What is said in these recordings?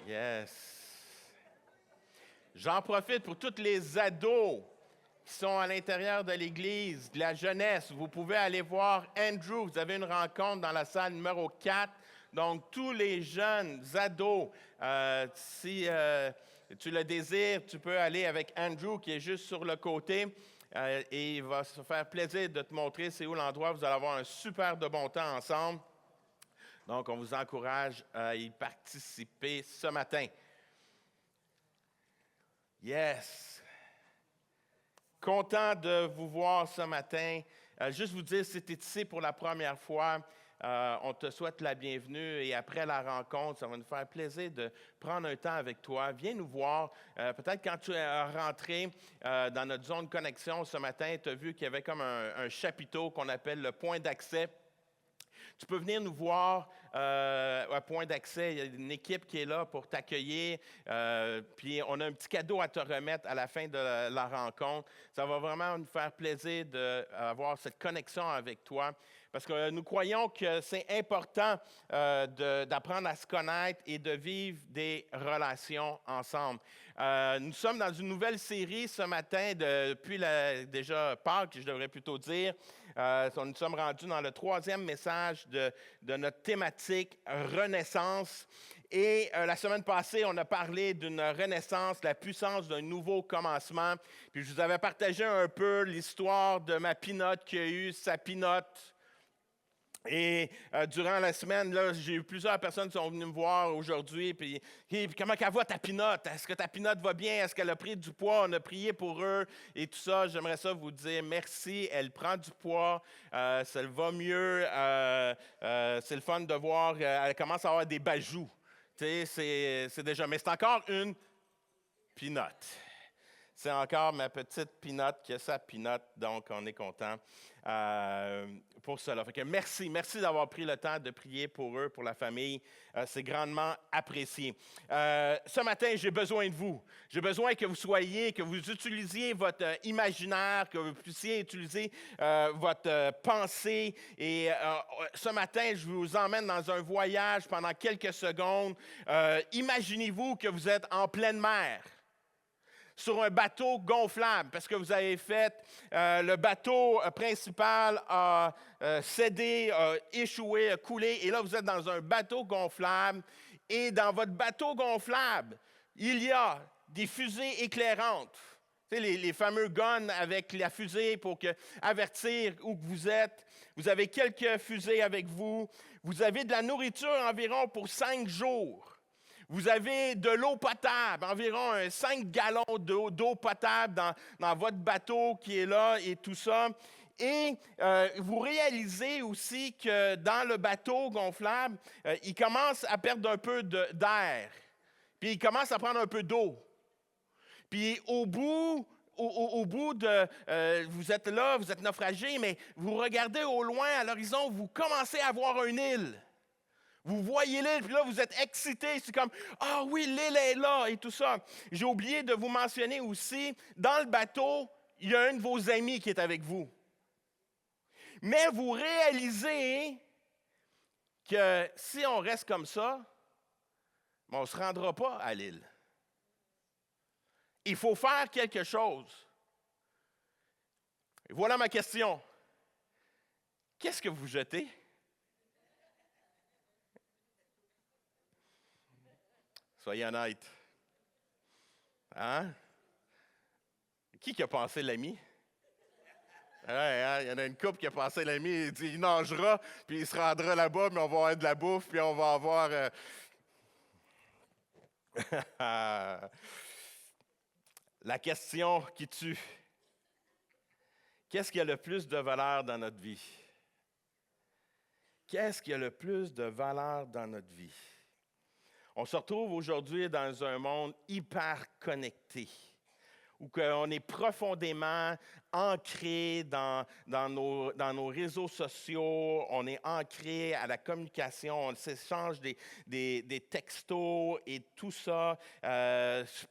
Yes. J'en profite pour tous les ados qui sont à l'intérieur de l'Église, de la jeunesse. Vous pouvez aller voir Andrew. Vous avez une rencontre dans la salle numéro 4. Donc, tous les jeunes ados, si tu le désires, tu peux aller avec Andrew qui est juste sur le côté. Et il va se faire plaisir de te montrer c'est où l'endroit. Vous allez avoir un super de bon temps ensemble. Donc, on vous encourage à y participer ce matin. Yes! Content de vous voir ce matin. Juste vous dire, si tu es ici pour la première fois, on te souhaite la bienvenue et après la rencontre, ça va nous faire plaisir de prendre un temps avec toi. Viens nous voir. Peut-être quand tu es rentré dans notre zone de connexion ce matin, tu as vu qu'il y avait comme un chapiteau qu'on appelle le point d'accès. Tu peux venir nous voir à point d'accès. Il y a une équipe qui est là pour t'accueillir. Puis on a un petit cadeau à te remettre à la fin de la rencontre. Ça va vraiment nous faire plaisir d'avoir cette connexion avec toi. Parce que nous croyons que c'est important d'apprendre à se connaître et de vivre des relations ensemble. Nous sommes dans une nouvelle série ce matin, depuis déjà Pâques, je devrais plutôt dire. Nous sommes rendus dans le 3e message de notre thématique Renaissance. Et la semaine passée, on a parlé d'une renaissance, la puissance d'un nouveau commencement. Puis je vous avais partagé un peu l'histoire de ma pinotte qui a eu sa pinotte. Et durant la semaine, là, j'ai eu plusieurs personnes qui sont venues me voir aujourd'hui. Puis comment qu'elle va ta pinotte? Est-ce que ta pinotte va bien? Est-ce qu'elle a pris du poids? On a prié pour eux et tout ça. J'aimerais ça vous dire merci. Elle prend du poids. Ça va mieux. C'est le fun de voir. Elle commence à avoir des bajoux. Tu sais, c'est déjà... Mais c'est encore une pinotte. C'est encore ma petite pinotte qui a sa pinotte, donc on est content pour cela. Fait que merci d'avoir pris le temps de prier pour eux, pour la famille. C'est grandement apprécié. Ce matin, j'ai besoin de vous. J'ai besoin que vous utilisiez votre imaginaire, que vous puissiez utiliser votre pensée. Et ce matin, je vous emmène dans un voyage pendant quelques secondes. Imaginez-vous que vous êtes en pleine mer, sur un bateau gonflable, parce que vous avez fait, le bateau principal a cédé, a échoué, a coulé, et là, vous êtes dans un bateau gonflable, et dans votre bateau gonflable, il y a des fusées éclairantes. Tu sais, les fameux guns avec la fusée pour avertir où que vous êtes. Vous avez quelques fusées avec vous. Vous avez de la nourriture environ pour 5 jours. Vous avez de l'eau potable, environ 5 gallons d'eau potable dans votre bateau qui est là et tout ça. Et vous réalisez aussi que dans le bateau gonflable, il commence à perdre un peu d'air. Puis il commence à prendre un peu d'eau. Puis au bout de... vous êtes là, vous êtes naufragé, mais vous regardez au loin à l'horizon, vous commencez à voir une île. Vous voyez l'île, puis là, vous êtes excité. C'est comme, ah oui, l'île est là et tout ça. J'ai oublié de vous mentionner aussi, dans le bateau, il y a un de vos amis qui est avec vous. Mais vous réalisez que si on reste comme ça, on ne se rendra pas à l'île. Il faut faire quelque chose. Et voilà ma question. Qu'est-ce que vous jetez? Soyez honnête. Hein? Qui a passé l'ami? Ouais, hein? Il y en a une couple qui a passé l'ami, il dit il nagera, puis il se rendra là-bas, mais on va avoir de la bouffe, puis on va avoir... La question qui tue. Qu'est-ce qui a le plus de valeur dans notre vie? Qu'est-ce qui a le plus de valeur dans notre vie? On se retrouve aujourd'hui dans un monde hyper connecté, où on est profondément ancré dans nos réseaux sociaux, on est ancré à la communication, on s'échange des textos et tout ça,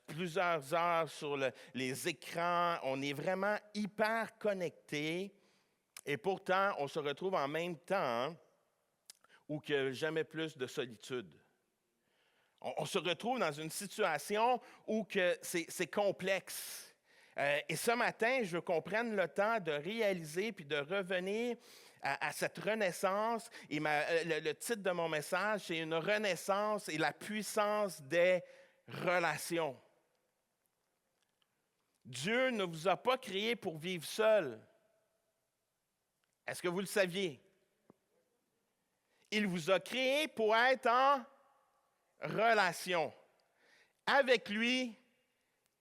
plusieurs heures sur les écrans, on est vraiment hyper connecté et pourtant on se retrouve en même temps où qu'il n'y a jamais plus de solitude. On se retrouve dans une situation où c'est complexe. Et ce matin, je veux qu'on prenne le temps de réaliser puis de revenir à cette renaissance. Et le titre de mon message, c'est une renaissance et la puissance des relations. Dieu ne vous a pas créé pour vivre seul. Est-ce que vous le saviez? Il vous a créé pour être en relation avec lui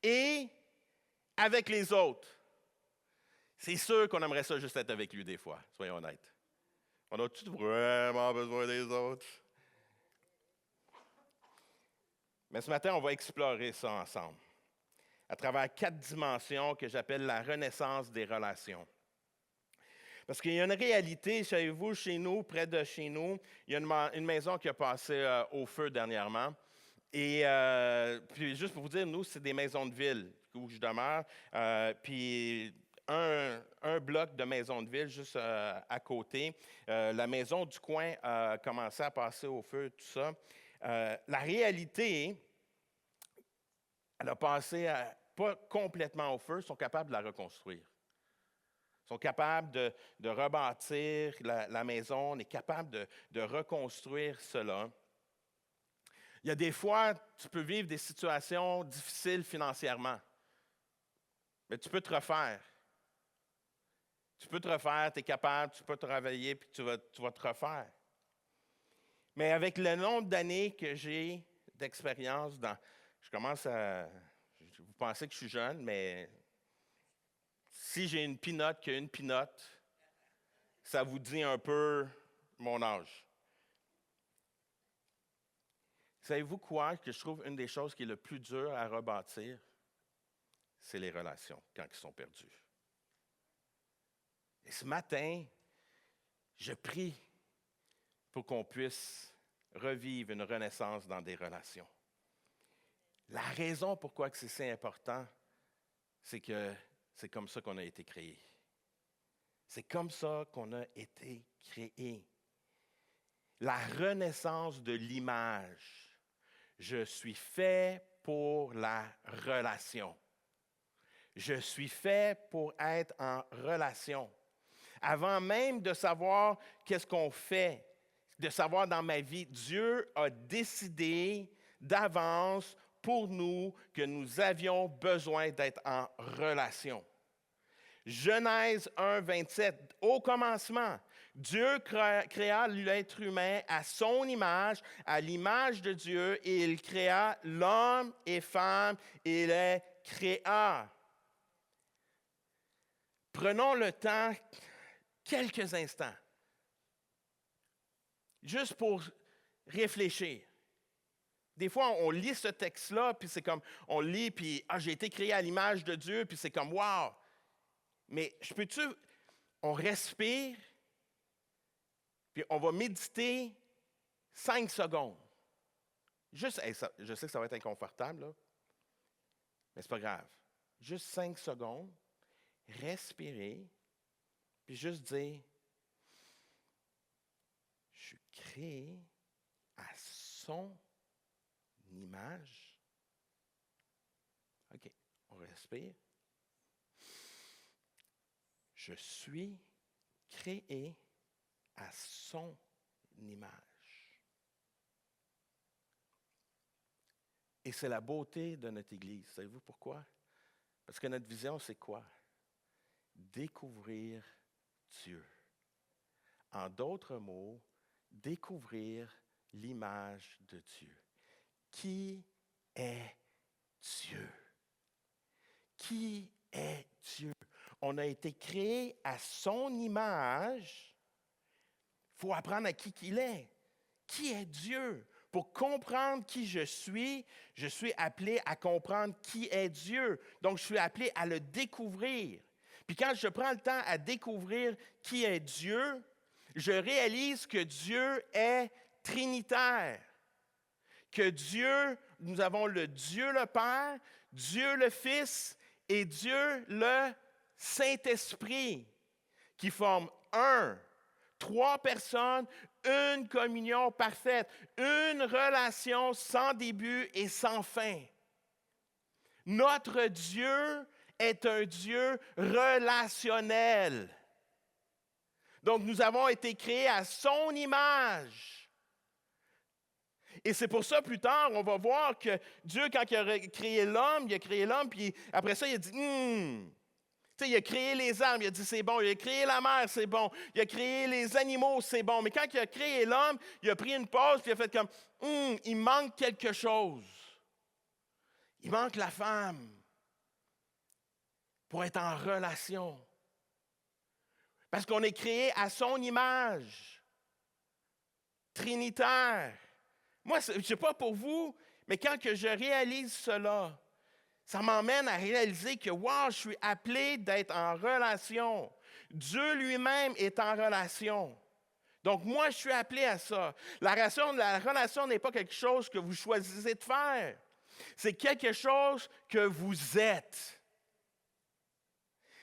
et avec les autres. C'est sûr qu'on aimerait ça juste être avec lui des fois, soyons honnêtes. On a-tu vraiment besoin des autres? Mais ce matin, on va explorer ça ensemble, à travers 4 dimensions que j'appelle la renaissance des relations. Parce qu'il y a une réalité, savez-vous, chez nous, près de chez nous, il y a une maison qui a passé au feu dernièrement. Et puis juste pour vous dire, nous, c'est des maisons de ville où je demeure. Puis un bloc de maisons de ville juste à côté. La maison du coin a commencé à passer au feu, tout ça. La réalité, elle a passé pas complètement au feu, ils sont capables de la reconstruire. Ils sont capables de rebâtir la maison, on est capable de reconstruire cela. Il y a des fois, tu peux vivre des situations difficiles financièrement, mais tu peux te refaire. Tu peux te refaire, tu es capable, tu peux travailler, puis tu vas te refaire. Mais avec le nombre d'années que j'ai d'expérience, je commence à... Vous pensez que je suis jeune, mais si j'ai une pinotte qui a une pinotte, ça vous dit un peu mon âge. Savez-vous quoi que je trouve une des choses qui est le plus dur à rebâtir? C'est les relations quand ils sont perdus. Et ce matin, je prie pour qu'on puisse revivre une renaissance dans des relations. La raison pourquoi c'est si important, c'est que c'est comme ça qu'on a été créé. C'est comme ça qu'on a été créé. La renaissance de l'image. Je suis fait pour la relation. Je suis fait pour être en relation. Avant même de savoir qu'est-ce qu'on fait, de savoir dans ma vie, Dieu a décidé d'avance pour nous que nous avions besoin d'être en relation. Genèse 1, 27, au commencement, Dieu créa l'être humain à son image, à l'image de Dieu, et il créa l'homme et femme, et il les créa. Prenons le temps, quelques instants, juste pour réfléchir. Des fois, on lit ce texte-là, puis c'est comme, on lit, puis j'ai été créé à l'image de Dieu, puis c'est comme, wow! Mais on respire, puis on va méditer 5 secondes. Juste, je sais que ça va être inconfortable, là, mais c'est pas grave. Juste 5 secondes, respirer, puis juste dire, je suis créé à son image. OK, on respire. Je suis créé à son image. Et c'est la beauté de notre Église. Savez-vous pourquoi? Parce que notre vision, c'est quoi? Découvrir Dieu. En d'autres mots, découvrir l'image de Dieu. Qui est Dieu? Qui est Dieu? On a été créé à son image. Il faut apprendre à qui il est. Qui est Dieu? Pour comprendre qui je suis appelé à comprendre qui est Dieu. Donc, je suis appelé à le découvrir. Puis quand je prends le temps à découvrir qui est Dieu, je réalise que Dieu est trinitaire. Que Dieu, nous avons le Dieu le Père, Dieu le Fils et Dieu le Saint-Esprit, qui forment 3 personnes, une communion parfaite, une relation sans début et sans fin. Notre Dieu est un Dieu relationnel. Donc, nous avons été créés à son image. Et c'est pour ça, plus tard, on va voir que Dieu, quand il a créé l'homme, puis après ça, il a dit, Tu sais, il a créé les arbres, il a dit c'est bon. Il a créé la mer, c'est bon. Il a créé les animaux, c'est bon. Mais quand il a créé l'homme, il a pris une pause, puis il a fait comme, il manque quelque chose. Il manque la femme pour être en relation. Parce qu'on est créé à son image, trinitaire. Moi, je ne sais pas pour vous, mais quand que je réalise cela, ça m'emmène à réaliser que, wow, je suis appelé d'être en relation. Dieu lui-même est en relation. Donc, moi, je suis appelé à ça. La relation n'est pas quelque chose que vous choisissez de faire. C'est quelque chose que vous êtes.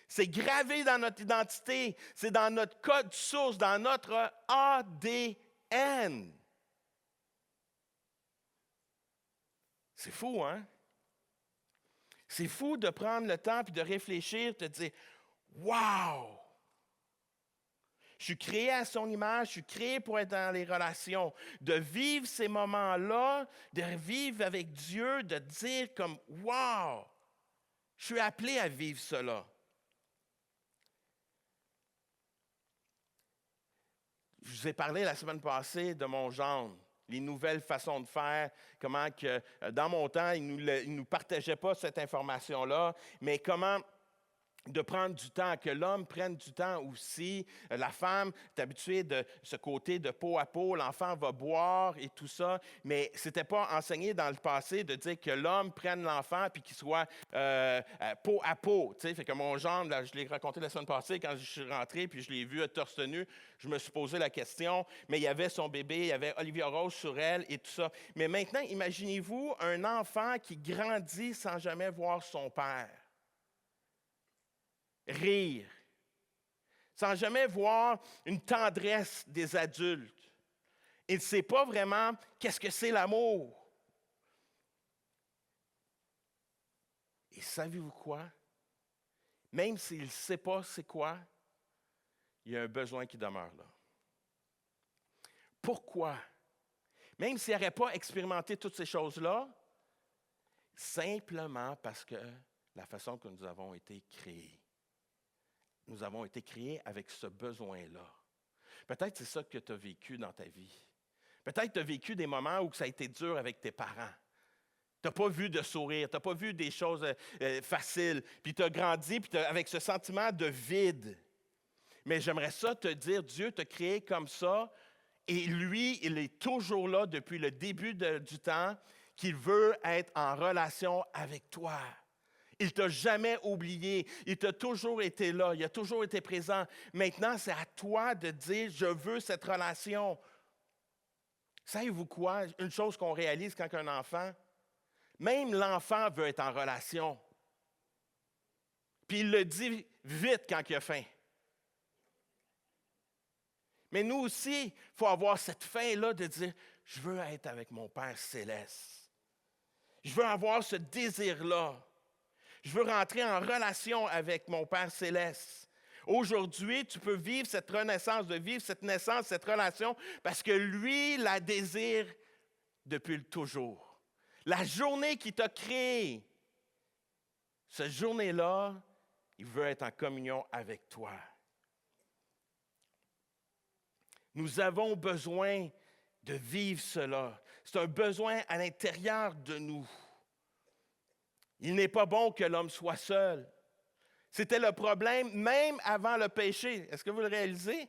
C'est gravé dans notre identité. C'est dans notre code source, dans notre ADN. C'est fou, hein? C'est fou de prendre le temps et de réfléchir, de dire « Wow! Je suis créé à son image, je suis créé pour être dans les relations. » De vivre ces moments-là, de vivre avec Dieu, de dire comme « Wow! Je suis appelé à vivre cela. » Je vous ai parlé la semaine passée de mon gendre. Les nouvelles façons de faire, comment que dans mon temps, ils ne nous partageaient pas cette information-là, mais comment de prendre du temps, que l'homme prenne du temps aussi. La femme est habituée de ce côté de peau à peau, l'enfant va boire et tout ça, mais ce n'était pas enseigné dans le passé de dire que l'homme prenne l'enfant puis qu'il soit peau à peau. Tu sais, fait que mon gendre, là, je l'ai raconté la semaine passée, quand je suis rentré puis je l'ai vu torse nu, je me suis posé la question, mais il y avait son bébé, il y avait Olivia Rose sur elle et tout ça. Mais maintenant, imaginez-vous un enfant qui grandit sans jamais voir son père. Rire, sans jamais voir une tendresse des adultes. Il ne sait pas vraiment qu'est-ce que c'est l'amour. Et savez-vous quoi? Même s'il ne sait pas c'est quoi, il y a un besoin qui demeure là. Pourquoi? Même s'il n'aurait pas expérimenté toutes ces choses-là, simplement parce que la façon que nous avons été créés. Nous avons été créés avec ce besoin-là. Peut-être c'est ça que tu as vécu dans ta vie. Peut-être que tu as vécu des moments où ça a été dur avec tes parents. Tu n'as pas vu de sourire, tu n'as pas vu des choses faciles. Puis tu as grandi avec ce sentiment de vide. Mais j'aimerais ça te dire, Dieu t'a créé comme ça. Et lui, il est toujours là depuis le début du temps, qu'il veut être en relation avec toi. Il ne t'a jamais oublié. Il t'a toujours été là. Il a toujours été présent. Maintenant, c'est à toi de dire, je veux cette relation. Savez-vous quoi? Une chose qu'on réalise quand un enfant, même l'enfant veut être en relation. Puis il le dit vite quand il a faim. Mais nous aussi, il faut avoir cette faim-là de dire, je veux être avec mon Père céleste. Je veux avoir ce désir-là. Je veux rentrer en relation avec mon Père céleste. Aujourd'hui, tu peux vivre cette renaissance, de vivre cette naissance, cette relation, parce que lui la désire depuis le toujours. La journée qu'il t'a créé, cette journée-là, il veut être en communion avec toi. Nous avons besoin de vivre cela. C'est un besoin à l'intérieur de nous. Il n'est pas bon que l'homme soit seul. C'était le problème même avant le péché. Est-ce que vous le réalisez?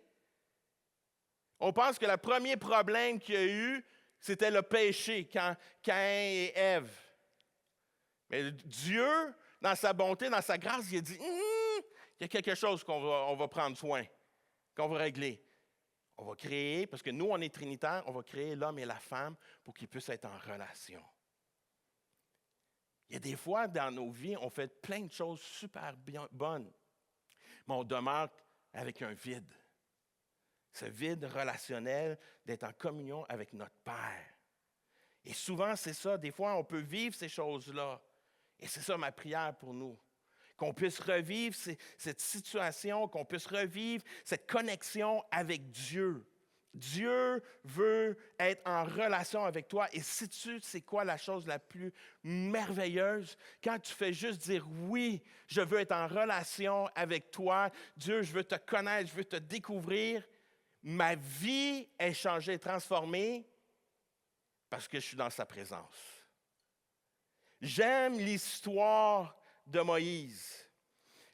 On pense que le premier problème qu'il y a eu, c'était le péché, quand Caïn et Ève. Mais Dieu, dans sa bonté, dans sa grâce, il a dit, il y a quelque chose qu'on va prendre soin, qu'on va régler. On va créer, parce que nous, on est trinitaires, on va créer l'homme et la femme pour qu'ils puissent être en relation. Il y a des fois dans nos vies, on fait plein de choses super bonnes, mais on demeure avec un vide. ce vide relationnel d'être en communion avec notre Père. Et souvent, c'est ça. Des fois, on peut vivre ces choses-là. Et c'est ça ma prière pour nous. Qu'on puisse revivre cette situation, qu'on puisse revivre cette connexion avec Dieu. Dieu veut être en relation avec toi. Et sais-tu, c'est quoi la chose la plus merveilleuse? Quand tu fais juste dire oui, je veux être en relation avec toi. Dieu, je veux te connaître, je veux te découvrir. Ma vie est changée, transformée parce que je suis dans sa présence. J'aime l'histoire de Moïse.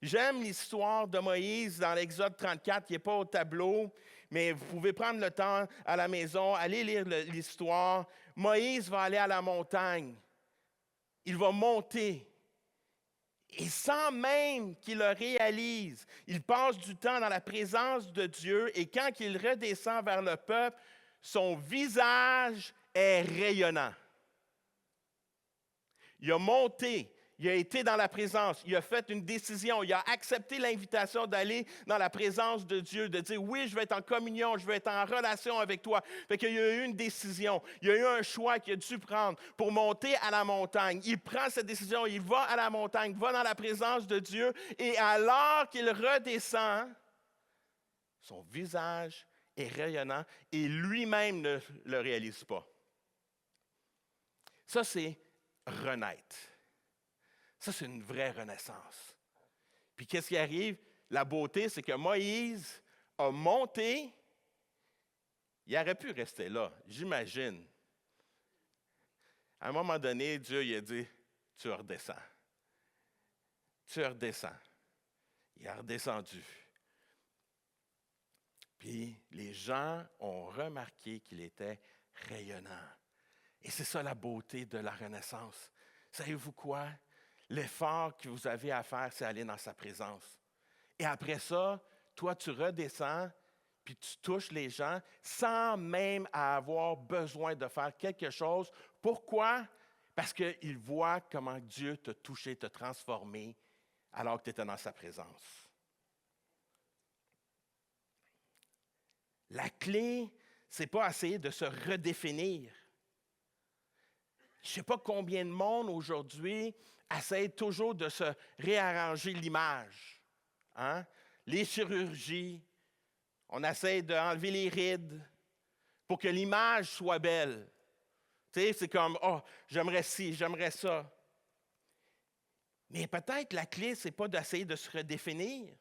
J'aime l'histoire de Moïse dans l'Exode 34, qui n'est pas au tableau, mais vous pouvez prendre le temps à la maison, aller lire l'histoire. Moïse va aller à la montagne. Il va monter. Et sans même qu'il le réalise, il passe du temps dans la présence de Dieu et quand il redescend vers le peuple, son visage est rayonnant. Il a monté. Il a été dans la présence, il a fait une décision, il a accepté l'invitation d'aller dans la présence de Dieu, de dire oui, je vais être en communion, je vais être en relation avec toi. Fait qu'il y a eu une décision, il y a eu un choix qu'il a dû prendre pour monter à la montagne. Il prend cette décision, il va à la montagne, va dans la présence de Dieu et alors qu'il redescend, son visage est rayonnant et lui-même ne le réalise pas. Ça, c'est renaître. Ça, c'est une vraie renaissance. Puis qu'est-ce qui arrive? La beauté, c'est que Moïse a monté. Il aurait pu rester là, j'imagine. À un moment donné, Dieu il a dit, tu redescends. Tu redescends. Il a redescendu. Puis les gens ont remarqué qu'il était rayonnant. Et c'est ça la beauté de la renaissance. Savez-vous quoi? L'effort que vous avez à faire, c'est aller dans sa présence. Et après ça, toi, tu redescends, puis tu touches les gens sans même avoir besoin de faire quelque chose. Pourquoi? Parce qu'ils voient comment Dieu t'a touché, t'a transformé, alors que tu étais dans sa présence. La clé, ce n'est pas essayer de se redéfinir. Je ne sais pas combien de monde aujourd'hui essaie toujours de se réarranger l'image. Hein? Les chirurgies, on essaie d'enlever les rides pour que l'image soit belle. Tu sais, c'est comme, oh, j'aimerais ci, j'aimerais ça. Mais peut-être la clé, ce n'est pas d'essayer de se redéfinir.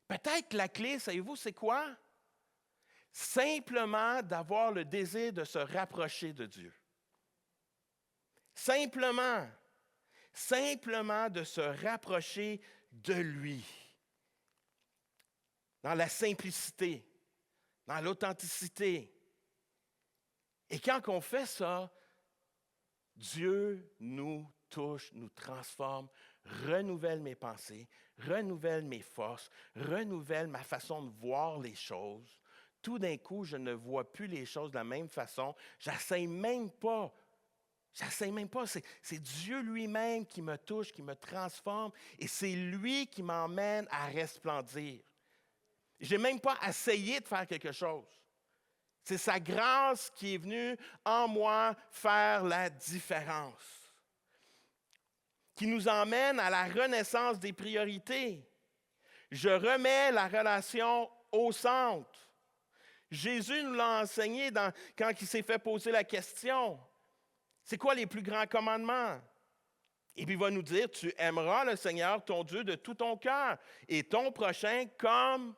Peut-être la clé, savez-vous, c'est quoi? Simplement d'avoir le désir de se rapprocher de Dieu. Simplement de se rapprocher de lui. Dans la simplicité, dans l'authenticité. Et quand on fait ça, Dieu nous touche, nous transforme, renouvelle mes pensées, renouvelle mes forces, renouvelle ma façon de voir les choses. Tout d'un coup, je ne vois plus les choses de la même façon. J'essaie même pas. C'est Dieu lui-même qui me touche, qui me transforme, et c'est lui qui m'emmène à resplendir. Je n'ai même pas essayé de faire quelque chose. C'est sa grâce qui est venue en moi faire la différence, qui nous emmène à la renaissance des priorités. Je remets la relation au centre. Jésus nous l'a enseigné quand il s'est fait poser la question. C'est quoi les plus grands commandements? Et puis il va nous dire, tu aimeras le Seigneur, ton Dieu, de tout ton cœur et ton prochain comme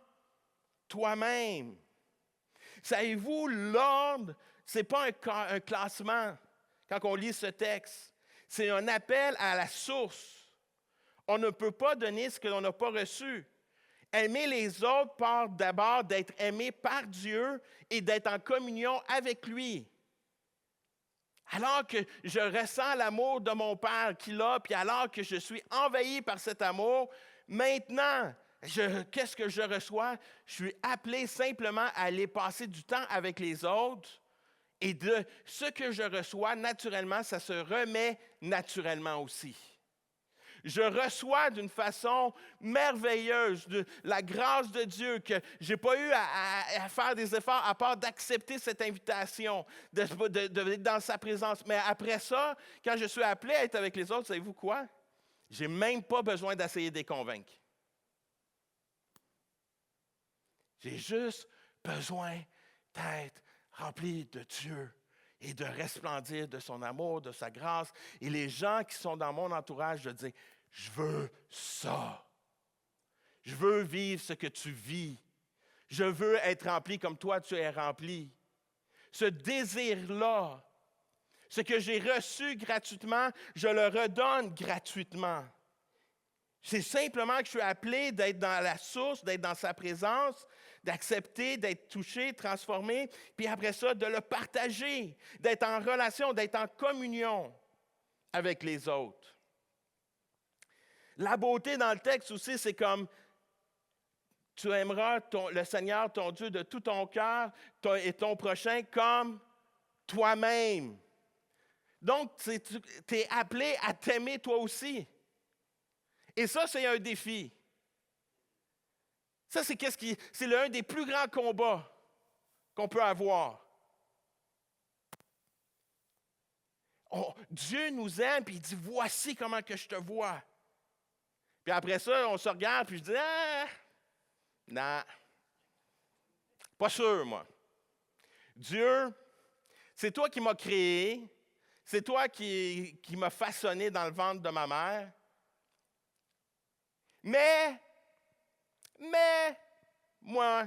toi-même. Savez-vous, l'ordre, ce n'est pas un classement quand on lit ce texte. C'est un appel à la source. On ne peut pas donner ce que l'on n'a pas reçu. Aimer les autres part d'abord d'être aimé par Dieu et d'être en communion avec lui. Alors que je ressens l'amour de mon Père qu'il a, puis alors que je suis envahi par cet amour, maintenant, qu'est-ce que je reçois? Je suis appelé simplement à aller passer du temps avec les autres. Et de ce que je reçois naturellement, ça se remet naturellement aussi. Je reçois d'une façon merveilleuse la grâce de Dieu, que je n'ai pas eu à faire des efforts à part d'accepter cette invitation, d'être dans sa présence. Mais après ça, quand je suis appelé à être avec les autres, savez-vous quoi? Je n'ai même pas besoin d'essayer de les convaincre. J'ai juste besoin d'être rempli de Dieu et de resplendir de son amour, de sa grâce. Et les gens qui sont dans mon entourage, de dire, je veux ça. Je veux vivre ce que tu vis. Je veux être rempli comme toi tu es rempli. Ce désir-là, ce que j'ai reçu gratuitement, je le redonne gratuitement. C'est simplement que je suis appelé d'être dans la source, d'être dans sa présence, d'accepter, d'être touché, transformé, puis après ça, de le partager, d'être en relation, d'être en communion avec les autres. La beauté dans le texte aussi, c'est comme tu aimeras le Seigneur, ton Dieu, de tout ton cœur et ton prochain comme toi-même. Donc, tu es appelé à t'aimer toi aussi. Et ça, c'est un défi. Ça, c'est l'un des plus grands combats qu'on peut avoir. Dieu nous aime, puis il dit, voici comment que je te vois. Puis après ça, on se regarde, puis je dis, non, pas sûr, moi. Dieu, c'est toi qui m'as créé, c'est toi qui m'as façonné dans le ventre de ma mère. Mais, moi,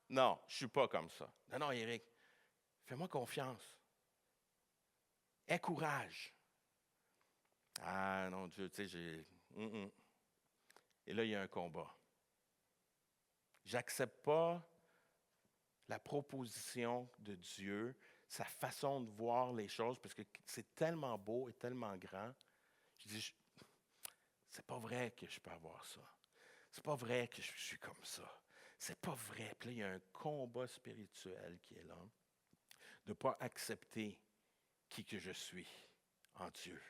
non, je ne suis pas comme ça. Non, Éric, fais-moi confiance. Aie courage. Ah non, Dieu, tu sais, j'ai... Et là, il y a un combat. J'accepte pas la proposition de Dieu, sa façon de voir les choses, parce que c'est tellement beau et tellement grand. Je dis, c'est pas vrai que je peux avoir ça. C'est pas vrai que je suis comme ça. C'est pas vrai. Puis là, il y a un combat spirituel qui est là, de ne pas accepter qui que je suis en Dieu.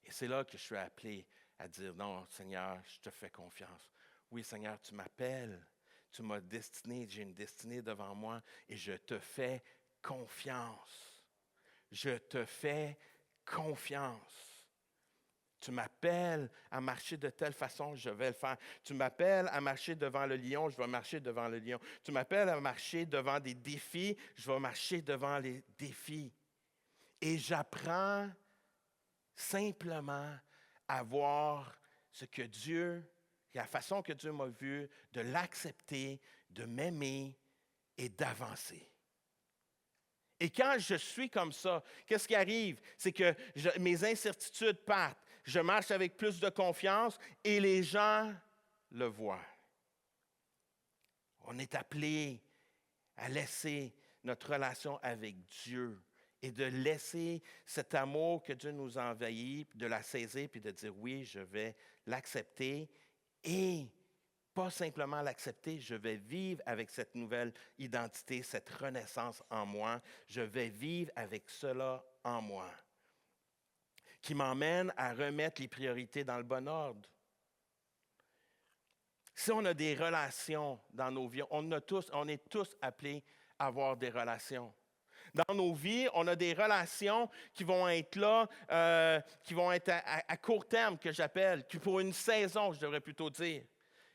Et c'est là que je suis appelé à dire, non, Seigneur, je te fais confiance. Oui, Seigneur, tu m'appelles, tu m'as destiné, j'ai une destinée devant moi et je te fais confiance. Je te fais confiance. Tu m'appelles à marcher de telle façon, je vais le faire. Tu m'appelles à marcher devant le lion, je vais marcher devant le lion. Tu m'appelles à marcher devant des défis, je vais marcher devant les défis. Et j'apprends simplement à voir ce que Dieu, la façon que Dieu m'a vu, de l'accepter, de m'aimer et d'avancer. Et quand je suis comme ça, qu'est-ce qui arrive? C'est que mes incertitudes partent. Je marche avec plus de confiance et les gens le voient. On est appelé à laisser notre relation avec Dieu et de laisser cet amour que Dieu nous a envahi, de la saisir puis de dire oui, je vais l'accepter et pas simplement l'accepter, je vais vivre avec cette nouvelle identité, cette renaissance en moi. Je vais vivre avec cela en moi, qui m'emmène à remettre les priorités dans le bon ordre. Si on a des relations dans nos vies, on est tous appelés à avoir des relations. Dans nos vies, on a des relations qui vont être là, qui vont être à court terme, que j'appelle, pour une saison, je devrais plutôt dire.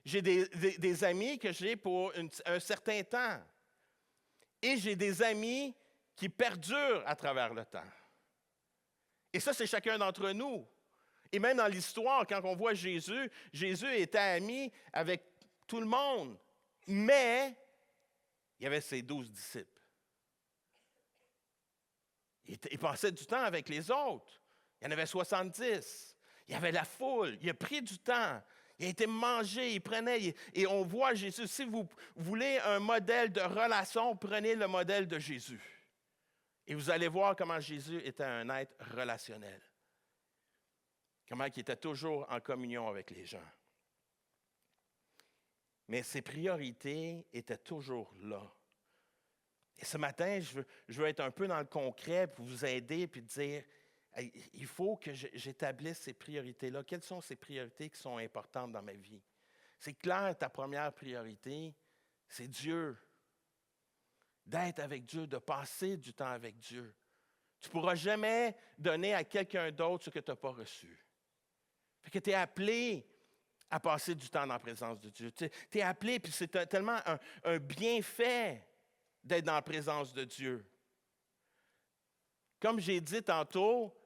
J'ai des amis que j'ai pour un certain temps. Et j'ai des amis qui perdurent à travers le temps. Et ça, c'est chacun d'entre nous. Et même dans l'histoire, quand on voit Jésus, Jésus était ami avec tout le monde. Mais il y avait ses 12 disciples. Il passait du temps avec les autres. Il y en avait 70. Il y avait la foule. Il a pris du temps. Il a été mangé, il prenait, et on voit Jésus. Si vous voulez un modèle de relation, prenez le modèle de Jésus. Et vous allez voir comment Jésus était un être relationnel. Comment il était toujours en communion avec les gens. Mais ses priorités étaient toujours là. Et ce matin, je veux être un peu dans le concret pour vous aider puis dire, Il faut que j'établisse ces priorités-là. Quelles sont ces priorités qui sont importantes dans ma vie? C'est clair, ta première priorité, c'est Dieu. D'être avec Dieu, de passer du temps avec Dieu. Tu ne pourras jamais donner à quelqu'un d'autre ce que tu n'as pas reçu. Fait que tu es appelé à passer du temps dans la présence de Dieu. Tu es appelé, puis c'est tellement un bienfait d'être dans la présence de Dieu. Comme j'ai dit tantôt,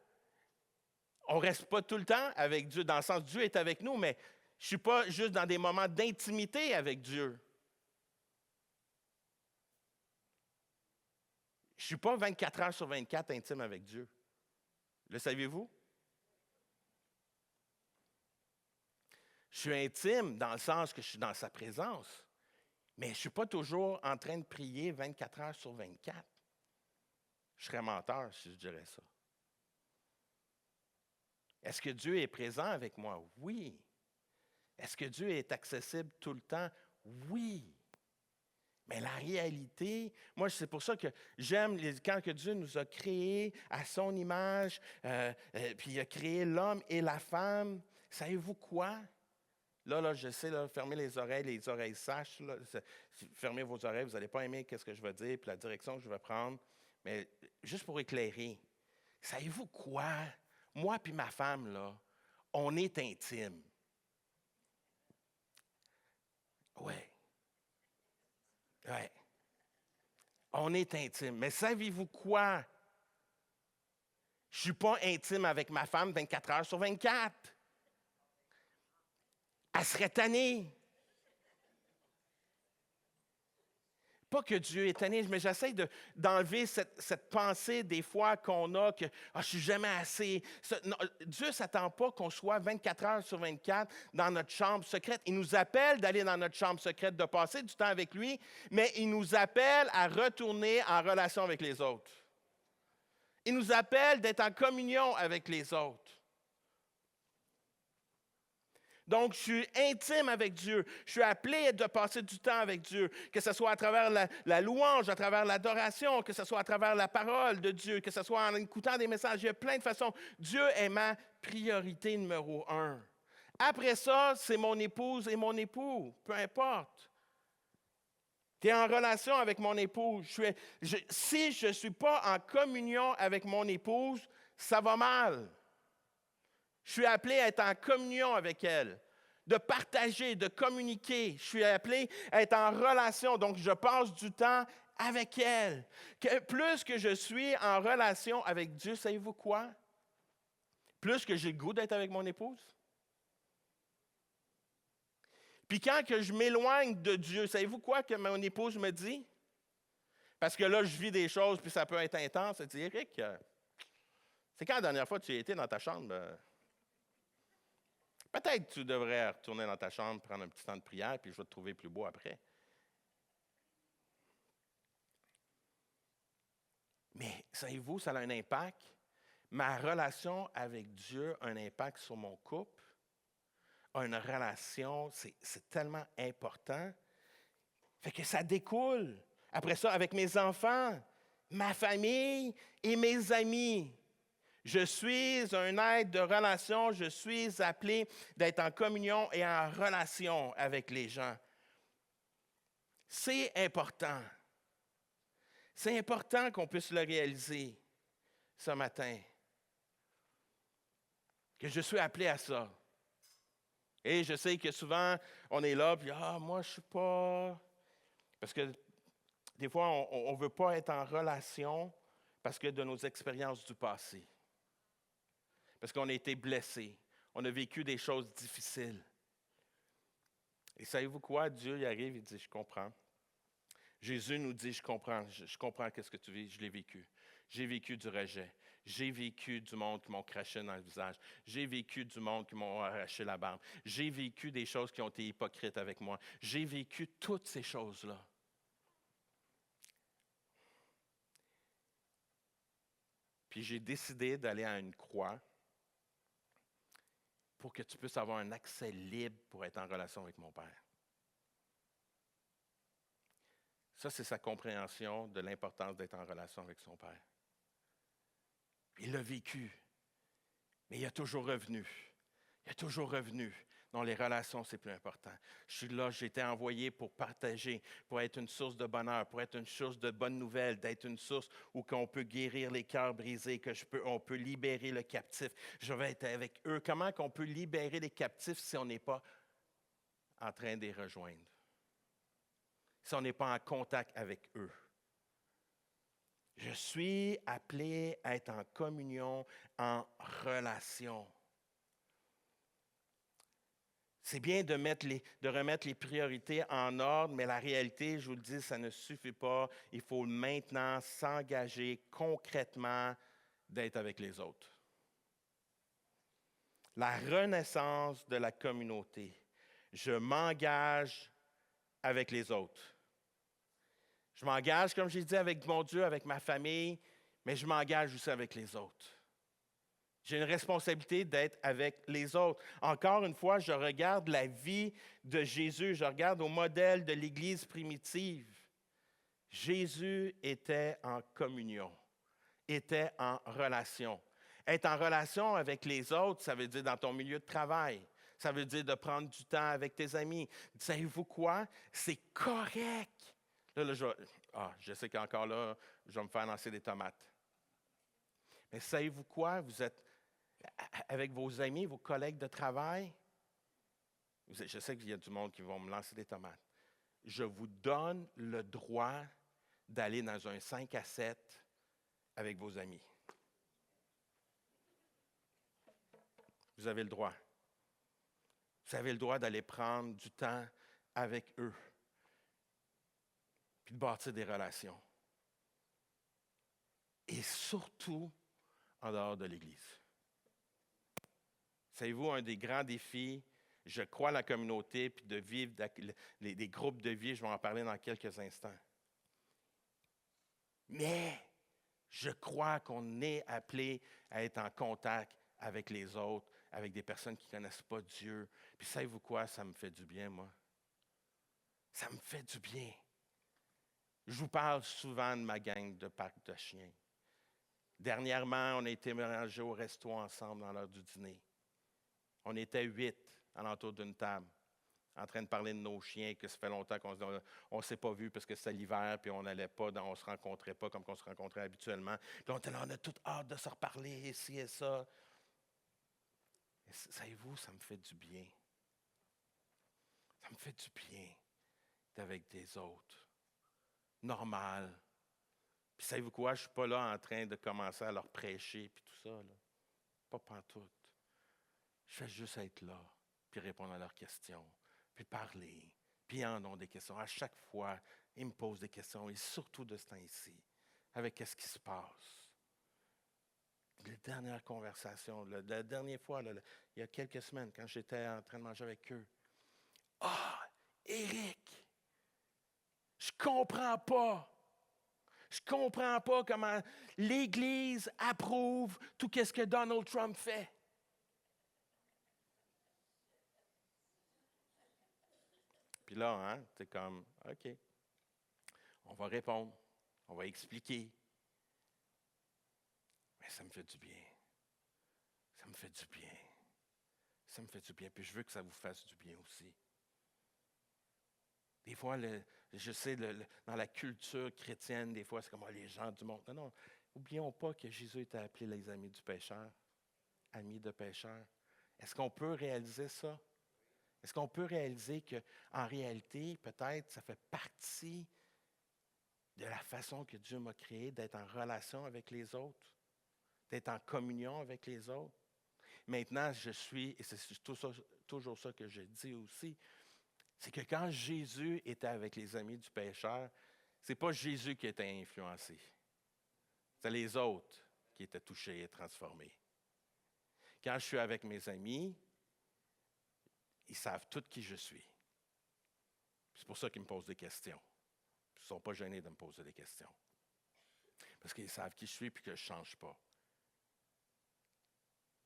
on ne reste pas tout le temps avec Dieu, dans le sens Dieu est avec nous, mais je ne suis pas juste dans des moments d'intimité avec Dieu. Je ne suis pas 24 heures sur 24 intime avec Dieu. Le saviez-vous? Je suis intime dans le sens que je suis dans sa présence, mais je ne suis pas toujours en train de prier 24 heures sur 24. Je serais menteur si je dirais ça. Est-ce que Dieu est présent avec moi? Oui. Est-ce que Dieu est accessible tout le temps? Oui. Mais la réalité, moi, c'est pour ça que j'aime quand que Dieu nous a créés à son image, puis il a créé l'homme et la femme. Savez-vous quoi? Là, je sais, là, fermez les oreilles sages. Là, fermez vos oreilles, vous n'allez pas aimer ce que je vais dire, puis la direction que je vais prendre. Mais juste pour éclairer, savez-vous quoi? Moi puis ma femme, là, on est intimes. Oui. Oui. On est intime. Mais savez-vous quoi? Je ne suis pas intime avec ma femme 24 heures sur 24. Elle serait tannée. Pas que Dieu est tanné, mais j'essaie d'enlever cette pensée des fois qu'on a que je ne suis jamais assez. Non, Dieu ne s'attend pas qu'on soit 24 heures sur 24 dans notre chambre secrète. Il nous appelle d'aller dans notre chambre secrète, de passer du temps avec lui, mais il nous appelle à retourner en relation avec les autres. Il nous appelle d'être en communion avec les autres. Donc, je suis intime avec Dieu. Je suis appelé de passer du temps avec Dieu, que ce soit à travers la louange, à travers l'adoration, que ce soit à travers la parole de Dieu, que ce soit en écoutant des messages. Il y a plein de façons. Dieu est ma priorité numéro 1. Après ça, c'est mon épouse et mon époux, peu importe. Tu es en relation avec mon épouse. Si je ne suis pas en communion avec mon épouse, ça va mal. Je suis appelé à être en communion avec elle, de partager, de communiquer. Je suis appelé à être en relation, donc je passe du temps avec elle. Plus que je suis en relation avec Dieu, savez-vous quoi? Plus que j'ai le goût d'être avec mon épouse. Puis quand que je m'éloigne de Dieu, savez-vous quoi que mon épouse me dit? Parce que là, je vis des choses, puis ça peut être intense. Elle dit, Éric, c'est quand la dernière fois que tu étais dans ta chambre? Peut-être que tu devrais retourner dans ta chambre, prendre un petit temps de prière, puis je vais te trouver plus beau après. Mais savez-vous, ça a un impact. Ma relation avec Dieu a un impact sur mon couple. Une relation, c'est tellement important. Fait que ça découle. Après ça, avec mes enfants, ma famille et mes amis. Je suis un être de relation, je suis appelé d'être en communion et en relation avec les gens. C'est important. C'est important qu'on puisse le réaliser ce matin. Que je suis appelé à ça. Et je sais que souvent, on est là, puis moi, je ne suis pas... Parce que des fois, on ne veut pas être en relation parce que de nos expériences du passé. Parce qu'on a été blessés. On a vécu des choses difficiles. Et savez-vous quoi? Dieu y arrive, il dit, je comprends. Jésus nous dit, je comprends qu'est-ce que tu vis, je l'ai vécu. J'ai vécu du rejet. J'ai vécu du monde qui m'ont craché dans le visage. J'ai vécu du monde qui m'ont arraché la barbe. J'ai vécu des choses qui ont été hypocrites avec moi. J'ai vécu toutes ces choses-là. Puis j'ai décidé d'aller à une croix pour que tu puisses avoir un accès libre pour être en relation avec mon Père. Ça, c'est sa compréhension de l'importance d'être en relation avec son Père. Il l'a vécu. Mais il est toujours revenu. Il est toujours revenu. Non, les relations, c'est plus important. Je suis là, j'ai été envoyé pour partager, pour être une source de bonheur, pour être une source de bonnes nouvelles, d'être une source où on peut guérir les cœurs brisés, on peut libérer le captif. Je vais être avec eux. Comment qu'on peut libérer les captifs si on n'est pas en train de les rejoindre? Si on n'est pas en contact avec eux? Je suis appelé à être en communion, en relation. C'est bien de remettre les priorités en ordre, mais la réalité, je vous le dis, ça ne suffit pas. Il faut maintenant s'engager concrètement d'être avec les autres. La renaissance de la communauté. Je m'engage avec les autres. Je m'engage, comme j'ai dit, avec mon Dieu, avec ma famille, mais je m'engage aussi avec les autres. J'ai une responsabilité d'être avec les autres. Encore une fois, je regarde la vie de Jésus, je regarde au modèle de l'Église primitive. Jésus était en communion, était en relation. Être en relation avec les autres, ça veut dire dans ton milieu de travail. Ça veut dire de prendre du temps avec tes amis. Savez-vous quoi? C'est correct. Là, je sais qu'encore là, je vais me faire lancer des tomates. Mais savez-vous quoi? Vous êtes avec vos amis, vos collègues de travail. Je sais qu'il y a du monde qui va me lancer des tomates. Je vous donne le droit d'aller dans un 5 à 7 avec vos amis. Vous avez le droit. Vous avez le droit d'aller prendre du temps avec eux. Puis de bâtir des relations. Et surtout en dehors de l'Église. Savez-vous, un des grands défis, je crois à la communauté, puis de vivre des groupes de vie, je vais en parler dans quelques instants. Mais je crois qu'on est appelé à être en contact avec les autres, avec des personnes qui ne connaissent pas Dieu. Puis savez-vous quoi, ça me fait du bien, moi. Ça me fait du bien. Je vous parle souvent de ma gang de parc de chiens. Dernièrement, on a été mélangés au resto ensemble dans l'heure du dîner. On était 8 alentour d'une table, en train de parler de nos chiens, que ça fait longtemps qu'on ne s'est pas vus parce que c'était l'hiver, puis on n'allait pas, on ne se rencontrait pas comme on se rencontrait habituellement. Puis on était là, on a toute hâte de se reparler, ci et ça. Et savez-vous, ça me fait du bien. Ça me fait du bien d'être avec des autres. Normal. Puis savez-vous quoi, je ne suis pas là en train de commencer à leur prêcher, puis tout ça, là. Pas pantoute. Je fais juste être là, puis répondre à leurs questions, puis parler, puis ils en ont des questions. À chaque fois, ils me posent des questions, et surtout de ce temps-ci, avec qu'est-ce qui se passe. La dernière conversation, la dernière fois, il y a quelques semaines, quand j'étais en train de manger avec eux. « Ah, Éric, je comprends pas. Je comprends pas comment l'Église approuve tout ce que Donald Trump fait. » Puis là, hein, t'es comme, OK, on va répondre, on va expliquer. Mais ça me fait du bien. Ça me fait du bien. Ça me fait du bien. Puis je veux que ça vous fasse du bien aussi. Des fois, je sais, dans la culture chrétienne, des fois, c'est comme les gens du monde. Non, non, n'oublions pas que Jésus était appelé les amis du pécheur, amis de pécheurs. Est-ce qu'on peut réaliser ça? Est-ce qu'on peut réaliser qu'en réalité, peut-être, ça fait partie de la façon que Dieu m'a créé, d'être en relation avec les autres, d'être en communion avec les autres? Maintenant, je suis, et c'est toujours ça que je dis aussi, c'est que quand Jésus était avec les amis du pécheur, ce n'est pas Jésus qui était influencé. C'est les autres qui étaient touchés et transformés. Quand je suis avec mes amis, ils savent tout qui je suis. C'est pour ça qu'ils me posent des questions. Ils ne sont pas gênés de me poser des questions. Parce qu'ils savent qui je suis et que je ne change pas.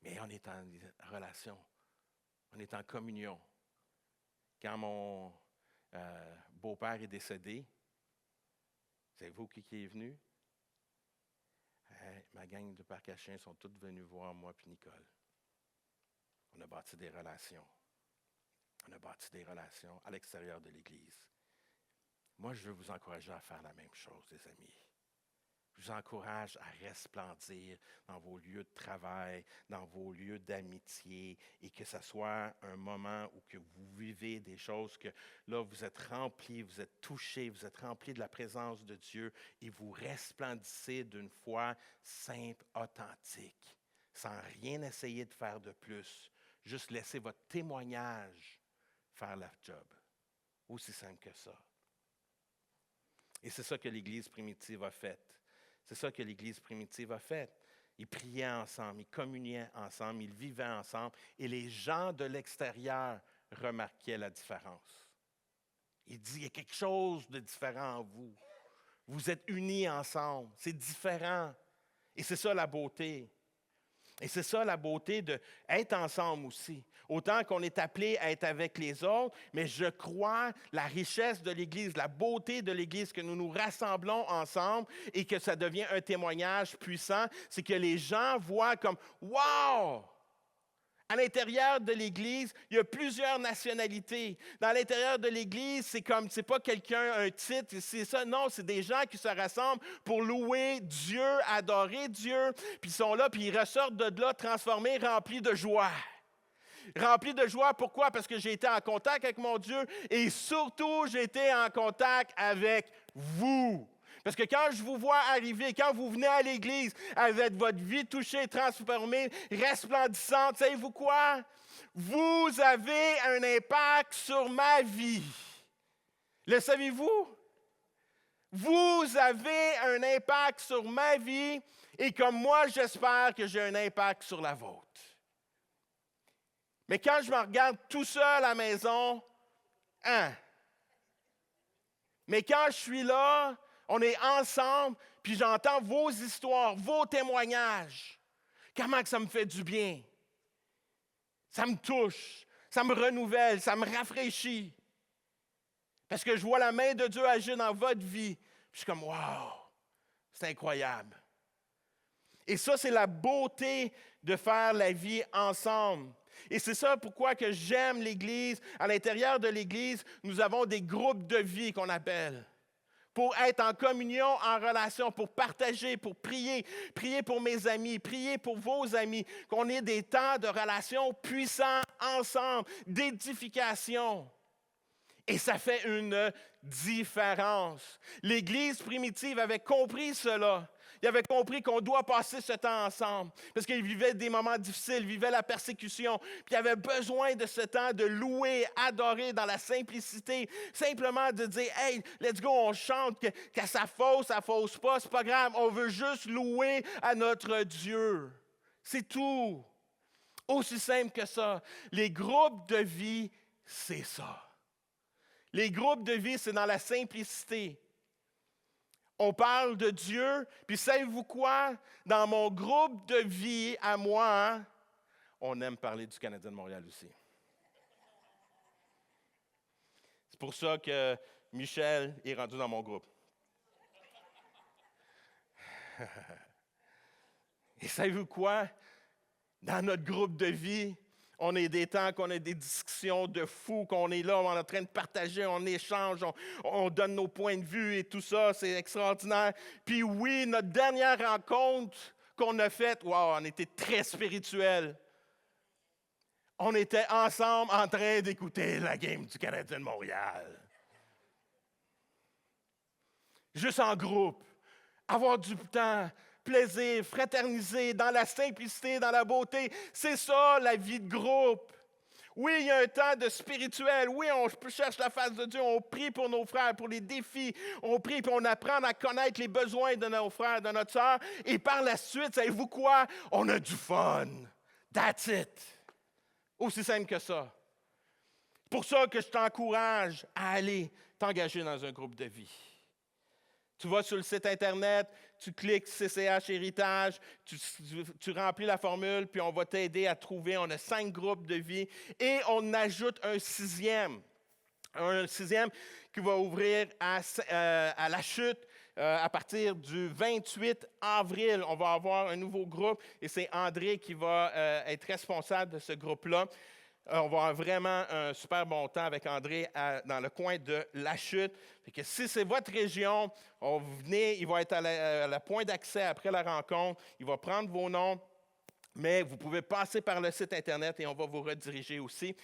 Mais on est en relation. On est en communion. Quand mon beau-père est décédé, savez-vous qui est venu? Ma gang de parc à chiens sont tous venus voir moi et Nicole. On a bâti des relations. On a bâti des relations à l'extérieur de l'Église. Moi, je veux vous encourager à faire la même chose, les amis. Je vous encourage à resplendir dans vos lieux de travail, dans vos lieux d'amitié, et que ce soit un moment où que vous vivez des choses que là, vous êtes remplis, vous êtes touchés, vous êtes remplis de la présence de Dieu et vous resplendissez d'une foi simple, authentique, sans rien essayer de faire de plus. Juste laisser votre témoignage faire la job. Aussi simple que ça. Et c'est ça que l'Église primitive a fait. C'est ça que l'Église primitive a fait. Ils priaient ensemble, ils communiaient ensemble, ils vivaient ensemble. Et les gens de l'extérieur remarquaient la différence. Il dit, il y a quelque chose de différent en vous. Vous êtes unis ensemble. C'est différent. Et c'est ça la beauté. Et c'est ça la beauté d'être ensemble aussi. Autant qu'on est appelé à être avec les autres, mais je crois la richesse de l'Église, la beauté de l'Église, que nous nous rassemblons ensemble et que ça devient un témoignage puissant, c'est que les gens voient comme « Wow! » À l'intérieur de l'Église, il y a plusieurs nationalités. Dans l'intérieur de l'Église, c'est pas quelqu'un, un titre, c'est ça. Non, c'est des gens qui se rassemblent pour louer Dieu, adorer Dieu. Puis ils sont là, puis ils ressortent de là transformés, remplis de joie. Remplis de joie, pourquoi? Parce que j'ai été en contact avec mon Dieu et surtout, j'ai été en contact avec vous. Parce que quand je vous vois arriver, quand vous venez à l'Église avec votre vie touchée, transformée, resplendissante, savez-vous quoi? Vous avez un impact sur ma vie. Le savez-vous? Vous avez un impact sur ma vie et comme moi, j'espère que j'ai un impact sur la vôtre. Mais quand je me regarde tout seul à la maison, Mais quand je suis là, on est ensemble, puis j'entends vos histoires, vos témoignages. Comment que ça me fait du bien? Ça me touche, ça me renouvelle, ça me rafraîchit. Parce que je vois la main de Dieu agir dans votre vie. Puis je suis comme, wow, c'est incroyable. Et ça, c'est la beauté de faire la vie ensemble. Et c'est ça pourquoi que j'aime l'Église. À l'intérieur de l'Église, nous avons des groupes de vie qu'on appelle. Pour être en communion, en relation, pour partager, pour prier, prier pour mes amis, prier pour vos amis, qu'on ait des temps de relation puissants ensemble, d'édification. Et ça fait une différence. L'Église primitive avait compris cela. Il avait compris qu'on doit passer ce temps ensemble parce qu'ils vivaient des moments difficiles, vivaient la persécution. Puis ils avaient besoin de ce temps de louer, adorer dans la simplicité. Simplement de dire, hey, let's go, on chante, que ça fausse pas, c'est pas grave. On veut juste louer à notre Dieu. C'est tout. Aussi simple que ça. Les groupes de vie, c'est ça. Les groupes de vie, c'est dans la simplicité. On parle de Dieu, puis savez-vous quoi? Dans mon groupe de vie à moi, on aime parler du Canadien de Montréal aussi. C'est pour ça que Michel est rendu dans mon groupe. Et savez-vous quoi? Dans notre groupe de vie, on a des temps qu'on a des discussions de fous, qu'on est là, on est en train de partager, on échange, on donne nos points de vue et tout ça, c'est extraordinaire. Puis oui, notre dernière rencontre qu'on a faite, wow, on était très spirituel. On était ensemble en train d'écouter la game du Canadien de Montréal. Juste en groupe, avoir du temps, plaisir, fraterniser, dans la simplicité, dans la beauté. C'est ça, la vie de groupe. Oui, il y a un temps de spirituel. Oui, on cherche la face de Dieu. On prie pour nos frères, pour les défis. On prie et on apprend à connaître les besoins de nos frères, de notre sœur. Et par la suite, savez-vous quoi? On a du fun. That's it. Aussi simple que ça. C'est pour ça que je t'encourage à aller t'engager dans un groupe de vie. Tu vas sur le site Internet, tu cliques CCH Héritage, tu remplis la formule, puis on va t'aider à trouver. On a 5 groupes de vie et on ajoute un sixième qui va ouvrir à la chute. à partir du 28 avril, on va avoir un nouveau groupe et c'est André qui va être responsable de ce groupe-là. On va avoir vraiment un super bon temps avec André dans le coin de La Chute. Fait que si c'est votre région, vous venez, il va être à la point d'accès après la rencontre. Il va prendre vos noms, mais vous pouvez passer par le site Internet et on va vous rediriger aussi.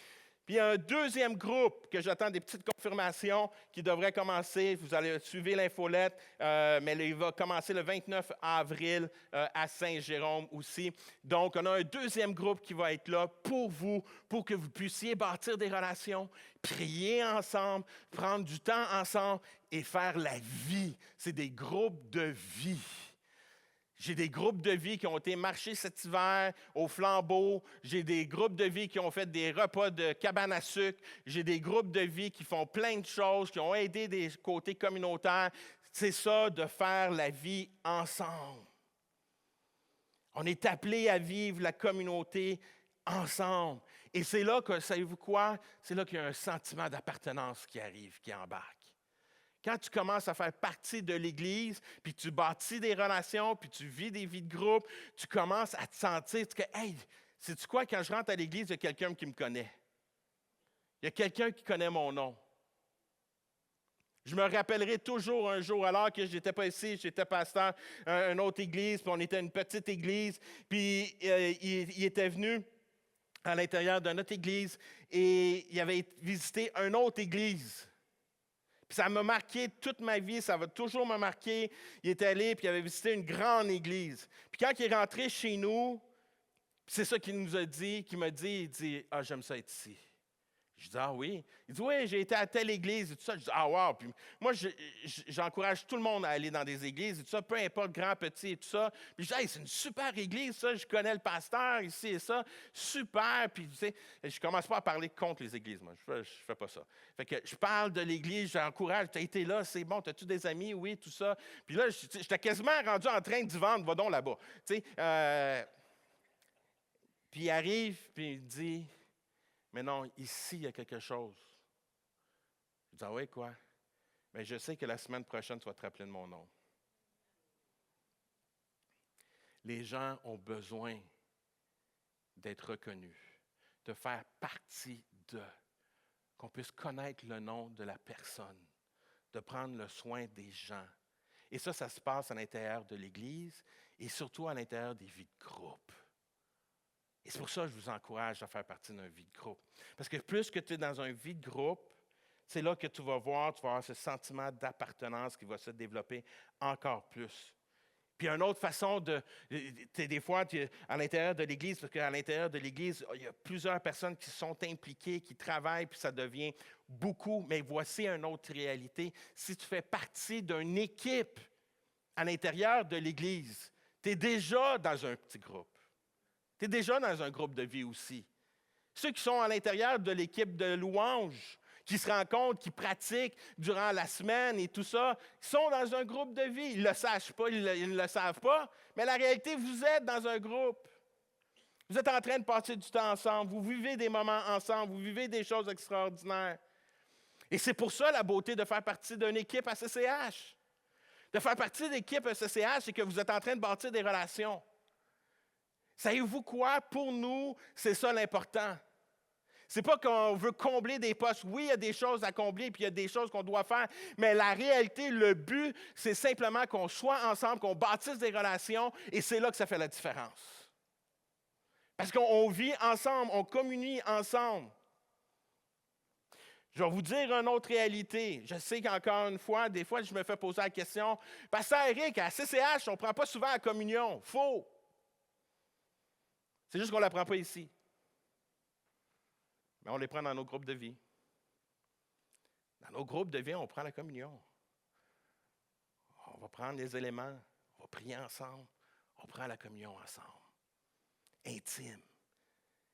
Puis il y a un deuxième groupe que j'attends des petites confirmations qui devrait commencer. Vous allez suivre l'infolette, mais il va commencer le 29 avril à Saint-Jérôme aussi. Donc, on a un deuxième groupe qui va être là pour vous, pour que vous puissiez bâtir des relations, prier ensemble, prendre du temps ensemble et faire la vie. C'est des groupes de vie. J'ai des groupes de vie qui ont été marchés cet hiver au flambeau. J'ai des groupes de vie qui ont fait des repas de cabane à sucre. J'ai des groupes de vie qui font plein de choses, qui ont aidé des côtés communautaires. C'est ça, de faire la vie ensemble. On est appelé à vivre la communauté ensemble. Et c'est là que, savez-vous quoi? C'est là qu'il y a un sentiment d'appartenance qui arrive, qui embarque. Quand tu commences à faire partie de l'Église, puis tu bâtis des relations, puis tu vis des vies de groupe, tu commences à te sentir que, hey, sais-tu quoi, quand je rentre à l'Église, il y a quelqu'un qui me connaît. Il y a quelqu'un qui connaît mon nom. Je me rappellerai toujours un jour, alors que je n'étais pas ici, j'étais pasteur à une autre église, puis on était une petite église, puis il était venu à l'intérieur de notre église et il avait visité une autre église. Puis ça m'a marqué toute ma vie, ça va toujours me marquer. Il est allé, puis il avait visité une grande église. Puis quand il est rentré chez nous, c'est ça qu'il nous a dit, il dit, « Ah, j'aime ça être ici. » Je dis, « Ah oui? » Il dit, « Oui, j'ai été à telle église et tout ça. » Je dis, « Ah wow! » Puis moi, j'encourage tout le monde à aller dans des églises et tout ça, peu importe grand, petit et tout ça. Puis je dis, « Hey, c'est une super église, ça. Je connais le pasteur ici et ça. Super. » Puis tu sais, je commence pas à parler contre les églises, moi. Je fais pas ça. Fait que je parle de l'église, j'encourage. Tu as été là, c'est bon. As-tu des amis? Oui, tout ça. Puis là, j'étais quasiment rendu en train d'y vendre. Va donc là-bas. Tu sais, puis il arrive, puis il dit, mais non, ici, il y a quelque chose. Je dis, ah oui, quoi? Mais je sais que la semaine prochaine, tu vas te rappeler de mon nom. Les gens ont besoin d'être reconnus, de faire partie d'eux, qu'on puisse connaître le nom de la personne, de prendre le soin des gens. Et ça se passe à l'intérieur de l'Église et surtout à l'intérieur des vies de groupe. Et c'est pour ça que je vous encourage à faire partie d'un vie de groupe. Parce que plus que tu es dans un vie de groupe, c'est là que tu vas avoir ce sentiment d'appartenance qui va se développer encore plus. Puis une autre façon des fois, à l'intérieur de l'Église, parce qu'à l'intérieur de l'Église, il y a plusieurs personnes qui sont impliquées, qui travaillent, puis ça devient beaucoup. Mais voici une autre réalité. Si tu fais partie d'une équipe à l'intérieur de l'Église, tu es déjà dans un petit groupe. Tu es déjà dans un groupe de vie aussi. Ceux qui sont à l'intérieur de l'équipe de louanges, qui se rencontrent, qui pratiquent durant la semaine et tout ça, sont dans un groupe de vie. Ils ne le savent pas, ils ne le savent pas, mais la réalité, vous êtes dans un groupe. Vous êtes en train de passer du temps ensemble, vous vivez des moments ensemble, vous vivez des choses extraordinaires. Et c'est pour ça la beauté de faire partie d'une équipe à CCH. De faire partie de l'équipe à CCH, c'est que vous êtes en train de bâtir des relations. Savez-vous quoi? Pour nous, c'est ça l'important. C'est pas qu'on veut combler des postes. Oui, il y a des choses à combler, puis il y a des choses qu'on doit faire, mais la réalité, le but, c'est simplement qu'on soit ensemble, qu'on bâtisse des relations, et c'est là que ça fait la différence. Parce qu'on vit ensemble, on communie ensemble. Je vais vous dire une autre réalité. Je sais qu'encore une fois, des fois, je me fais poser la question, « Pasteur Eric, à CCH, on ne prend pas souvent la communion. » Faux. C'est juste qu'on ne la prend pas ici. Mais on les prend dans nos groupes de vie. Dans nos groupes de vie, on prend la communion. On va prendre les éléments, on va prier ensemble, on prend la communion ensemble. Intime.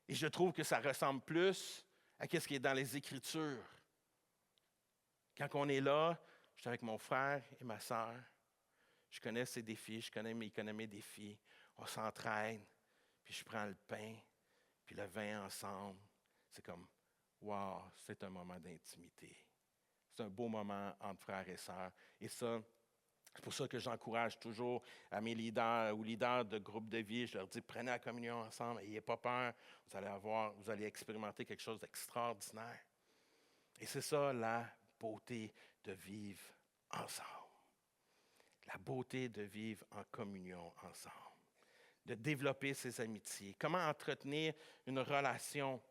Et je trouve que ça ressemble plus à ce qui est dans les Écritures. Quand on est là, je suis avec mon frère et ma sœur. Je connais ses défis, il connaît mes défis. On s'entraîne, puis je prends le pain, puis le vin ensemble. C'est comme, wow, c'est un moment d'intimité. C'est un beau moment entre frères et sœurs. Et ça, C'est pour ça que j'encourage toujours à mes leaders ou leaders de groupes de vie, je leur dis, prenez la communion ensemble, n'ayez pas peur, vous allez expérimenter quelque chose d'extraordinaire. Et c'est ça la beauté de vivre ensemble. La beauté de vivre en communion ensemble. De développer ses amitiés. Comment entretenir une relation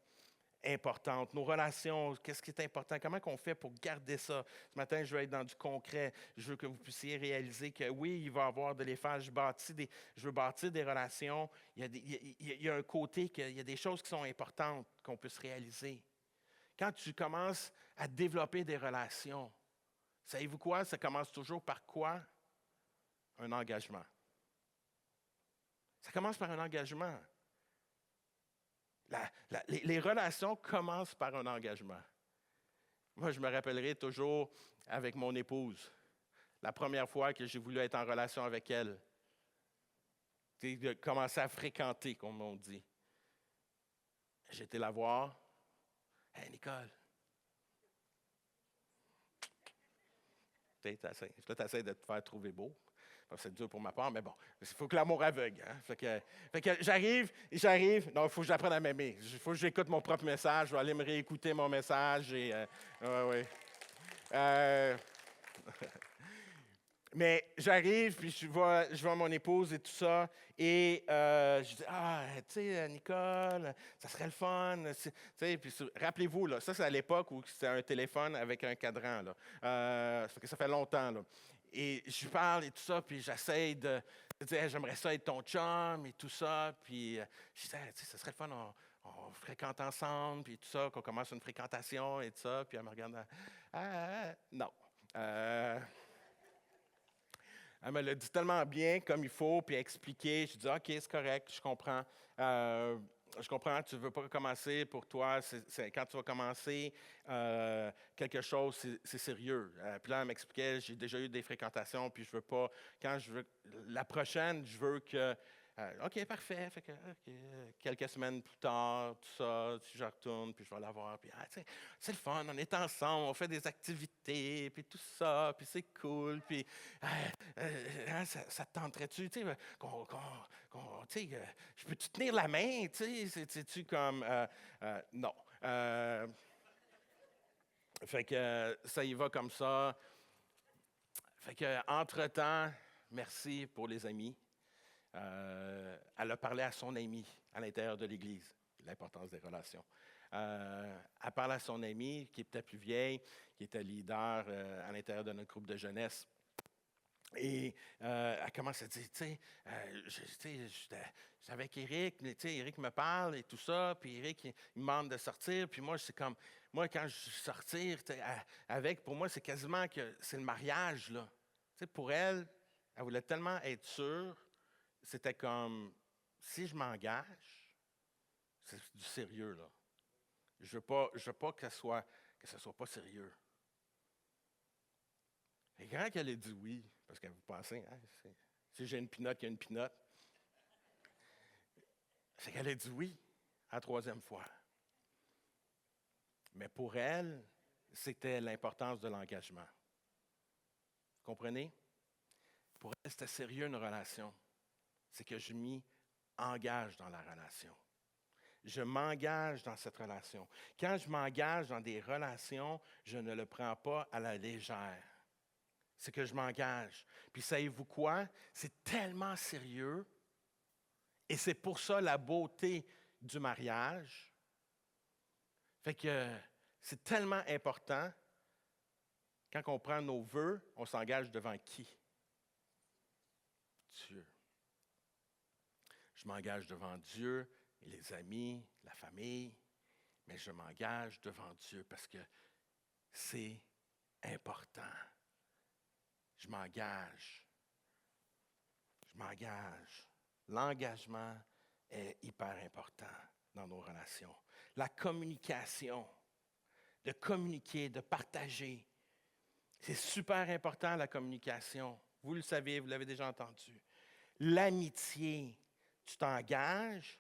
importante. Nos relations, qu'est-ce qui est important? Comment on fait pour garder ça? Ce matin, je veux être dans du concret. Je veux que vous puissiez réaliser que oui, il va y avoir de l'effort. Je veux bâtir des relations. Il y a un côté, il y a des choses qui sont importantes qu'on puisse réaliser. Quand tu commences à développer des relations, savez-vous quoi? Ça commence toujours par quoi? Un engagement. Ça commence par un engagement. Les relations commencent par un engagement. Moi, je me rappellerai toujours avec mon épouse, la première fois que j'ai voulu être en relation avec elle. De commencer à fréquenter, comme on dit. J'ai été la voir. « Hey, Nicole! » Tu essaies de te faire trouver beau. C'est dur pour ma part, mais bon, il faut que l'amour aveugle. Hein? Fait que j'arrive, non, il faut que j'apprenne à m'aimer. Il faut que j'écoute mon propre message, je vais aller me réécouter mon message. Mais j'arrive, puis je vois mon épouse et tout ça, et je dis, tu sais, Nicole, ça serait le fun. Puis rappelez-vous, là, ça c'est à l'époque où c'était un téléphone avec un cadran. Là. Ça fait longtemps. Là. Et je lui parle et tout ça, puis j'essaie de dire, j'aimerais ça être ton chum et tout ça. Puis je dis, tu sais, ça serait le fun, on fréquente ensemble, puis tout ça, qu'on commence une fréquentation et tout ça. Puis elle me regarde, non. Elle me l'a dit tellement bien, comme il faut, puis expliqué. Je dis, OK, c'est correct, je comprends. Je comprends, tu ne veux pas commencer pour toi. Quand tu vas commencer quelque chose, c'est sérieux. Puis là, elle m'expliquait, j'ai déjà eu des fréquentations, puis je veux pas, la prochaine, je veux que, OK, parfait. Fait que, quelques semaines plus tard, tout ça, je retourne, puis je vais la voir, puis c'est le fun, on est ensemble, on fait des activités, puis tout ça, puis c'est cool, puis ça te tenterait-tu, tu sais, je peux te tenir la main, tu sais, c'est-tu comme, non. Fait que ça y va comme ça. Fait que, entre-temps, merci pour les amis. Elle a parlé à son ami à l'intérieur de l'Église, l'importance des relations. Elle parle à son ami qui est peut-être plus vieille, qui était leader à l'intérieur de notre groupe de jeunesse. Et elle commence à dire, j'étais avec Éric, mais Éric me parle et tout ça, puis Éric, il me demande de sortir, puis moi, c'est comme, moi, quand je sortir pour moi, c'est quasiment que c'est le mariage, là. Pour elle, elle voulait tellement être sûre, c'était comme, si je m'engage, c'est du sérieux, là. Je veux pas que ce soit pas sérieux. Et quand elle a dit oui, parce que vous pensez, si j'ai une pinotte, il y a une pinotte, c'est qu'elle a dit oui à la troisième fois. Mais pour elle, c'était l'importance de l'engagement. Vous comprenez? Pour elle, c'était sérieux une relation. C'est que je m'y engage dans la relation. Je m'engage dans cette relation. Quand je m'engage dans des relations, je ne le prends pas à la légère. C'est que je m'engage. Puis savez-vous quoi? C'est tellement sérieux. Et c'est pour ça la beauté du mariage. Fait que c'est tellement important. Quand on prend nos vœux, on s'engage devant qui? Dieu. Je m'engage devant Dieu, et les amis, la famille, mais je m'engage devant Dieu parce que c'est important. Je m'engage. L'engagement est hyper important dans nos relations. La communication, de communiquer, de partager. C'est super important, la communication. Vous le savez, vous l'avez déjà entendu. L'amitié, tu t'engages,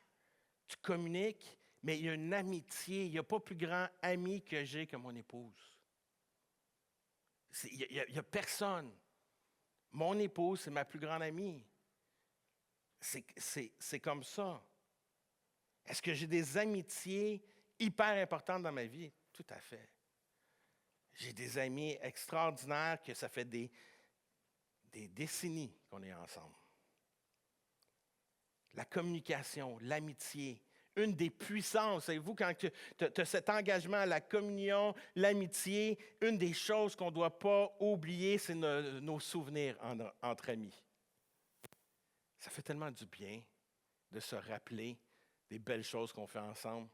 tu communiques, mais il y a une amitié. Il n'y a pas plus grand ami que j'ai que mon épouse. Il n'y a personne. Mon épouse, c'est ma plus grande amie. C'est comme ça. Est-ce que j'ai des amitiés hyper importantes dans ma vie? Tout à fait. J'ai des amis extraordinaires que ça fait des décennies qu'on est ensemble. La communication, l'amitié, une des puissances, savez-vous, quand tu as cet engagement, la communion, l'amitié, une des choses qu'on ne doit pas oublier, c'est nos souvenirs entre amis. Ça fait tellement du bien de se rappeler des belles choses qu'on fait ensemble.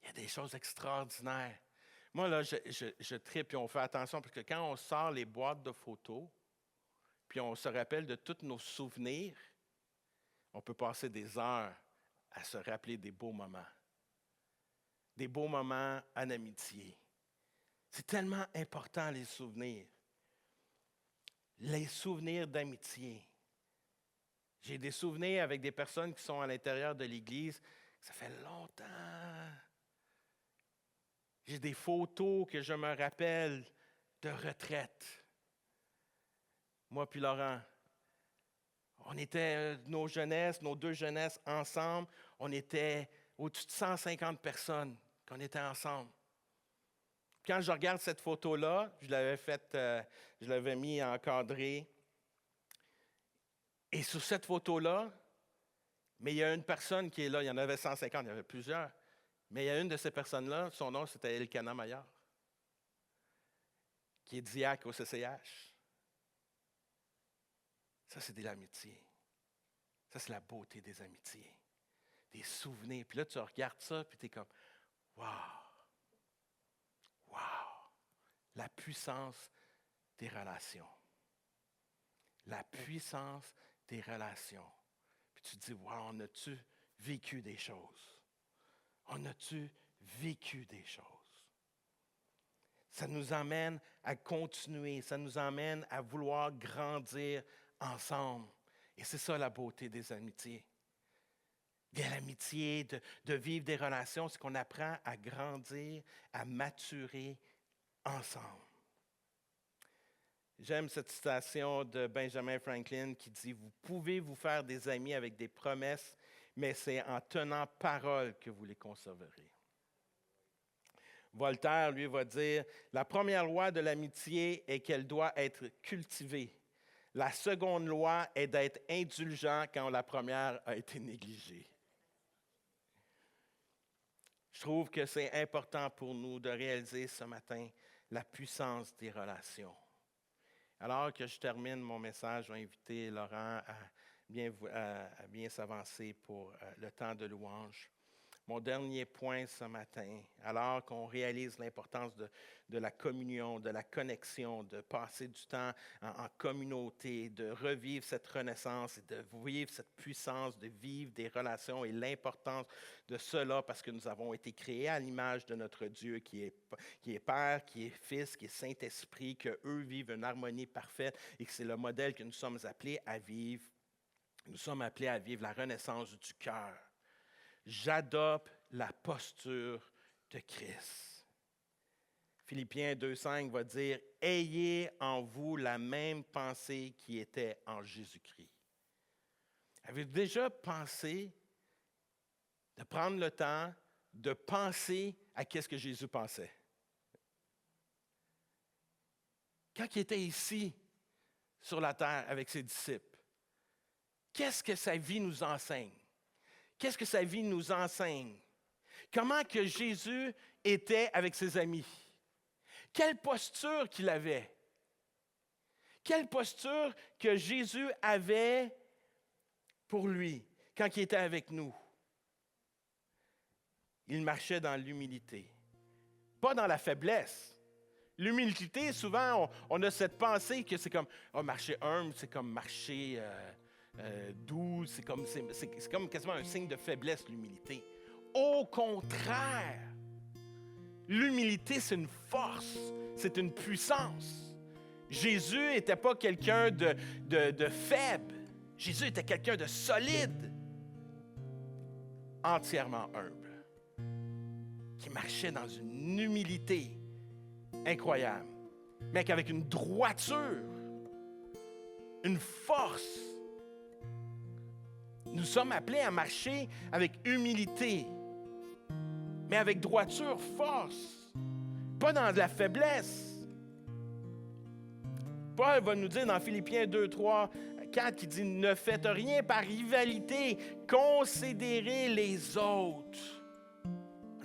Il y a des choses extraordinaires. Moi, là, je tripe, puis on fait attention, parce que quand on sort les boîtes de photos, puis on se rappelle de tous nos souvenirs, on peut passer des heures à se rappeler des beaux moments. Des beaux moments en amitié. C'est tellement important, les souvenirs. Les souvenirs d'amitié. J'ai des souvenirs avec des personnes qui sont à l'intérieur de l'Église. Ça fait longtemps. J'ai des photos que je me rappelle de retraite. Moi puis Laurent, on était nos deux jeunesses ensemble. On était au-dessus de 150 personnes qu'on était ensemble. Quand je regarde cette photo-là, je l'avais mis encadré. Et sur cette photo-là, mais il y a une personne qui est là, il y en avait 150, il y en avait plusieurs. Mais il y a une de ces personnes-là, son nom c'était Elkana Maillard, qui est diacre au CCH. Ça, c'est de l'amitié. Ça, c'est la beauté des amitiés. Des souvenirs. Puis là, tu regardes ça, puis tu es comme, wow! Wow! La puissance des relations. La puissance des relations. Puis tu te dis, wow, on a-tu vécu des choses? On a-tu vécu des choses? Ça nous emmène à continuer, ça nous emmène à vouloir grandir ensemble. Et c'est ça la beauté des amitiés. De l'amitié, de vivre des relations, c'est qu'on apprend à grandir, à maturer ensemble. J'aime cette citation de Benjamin Franklin qui dit « Vous pouvez vous faire des amis avec des promesses, mais c'est en tenant parole que vous les conserverez. » Voltaire, lui, va dire « La première loi de l'amitié est qu'elle doit être cultivée. La seconde loi est d'être indulgent quand la première a été négligée. » Je trouve que c'est important pour nous de réaliser ce matin la puissance des relations. Alors que je termine mon message, je vais inviter Laurent à bien s'avancer pour le temps de louange. Mon dernier point ce matin, alors qu'on réalise l'importance de la communion, de la connexion, de passer du temps en communauté, de revivre cette renaissance et de vivre cette puissance, de vivre des relations et l'importance de cela parce que nous avons été créés à l'image de notre Dieu qui est Père, qui est Fils, qui est Saint-Esprit, qu'eux vivent une harmonie parfaite et que c'est le modèle que nous sommes appelés à vivre. Nous sommes appelés à vivre la renaissance du cœur. J'adopte la posture de Christ. Philippiens 2,5 va dire « Ayez en vous la même pensée qui était en Jésus-Christ. » Avez-vous déjà pensé de prendre le temps de penser à ce que Jésus pensait? Quand il était ici, sur la terre, avec ses disciples, qu'est-ce que sa vie nous enseigne? Qu'est-ce que sa vie nous enseigne? Comment que Jésus était avec ses amis? Quelle posture qu'il avait? Quelle posture que Jésus avait pour lui quand il était avec nous? Il marchait dans l'humilité, pas dans la faiblesse. L'humilité, souvent, on a cette pensée que c'est comme marcher humble, c'est comme marcher doux, c'est comme quasiment un signe de faiblesse, l'humilité. Au contraire, l'humilité, c'est une force, c'est une puissance. Jésus n'était pas quelqu'un de faible. Jésus était quelqu'un de solide, entièrement humble, qui marchait dans une humilité incroyable, mais avec une droiture. une force. Nous sommes appelés à marcher avec humilité, mais avec droiture, force, pas dans de la faiblesse. Paul va nous dire dans Philippiens 2, 3, 4, qui dit « Ne faites rien par rivalité, considérez les autres. »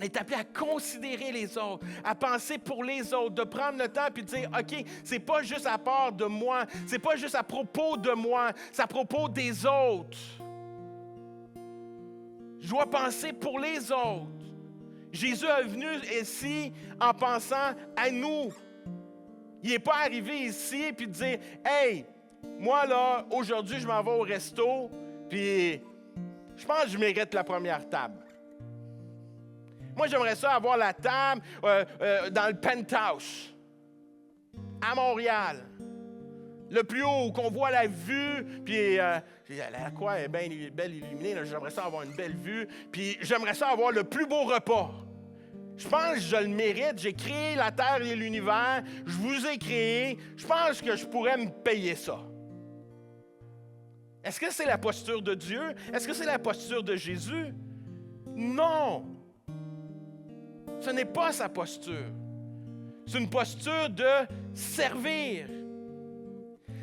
On est appelé à considérer les autres, à penser pour les autres, de prendre le temps puis de dire « OK, c'est pas juste à part de moi, c'est pas juste à propos de moi, c'est à propos des autres. » Je dois penser pour les autres. Jésus est venu ici en pensant à nous. Il n'est pas arrivé ici et de dire « Hey, moi là, aujourd'hui, je m'en vais au resto, puis je pense que je mérite la première table. » Moi, j'aimerais ça avoir la table dans le penthouse, à Montréal. Le plus haut, où qu'on voit la vue, puis la croix est bien belle illuminée, là, j'aimerais ça avoir une belle vue, puis j'aimerais ça avoir le plus beau repas. Je pense que je le mérite, j'ai créé la terre et l'univers, je vous ai créé, je pense que je pourrais me payer ça. Est-ce que c'est la posture de Dieu? Est-ce que c'est la posture de Jésus? Non! Ce n'est pas sa posture. C'est une posture de servir.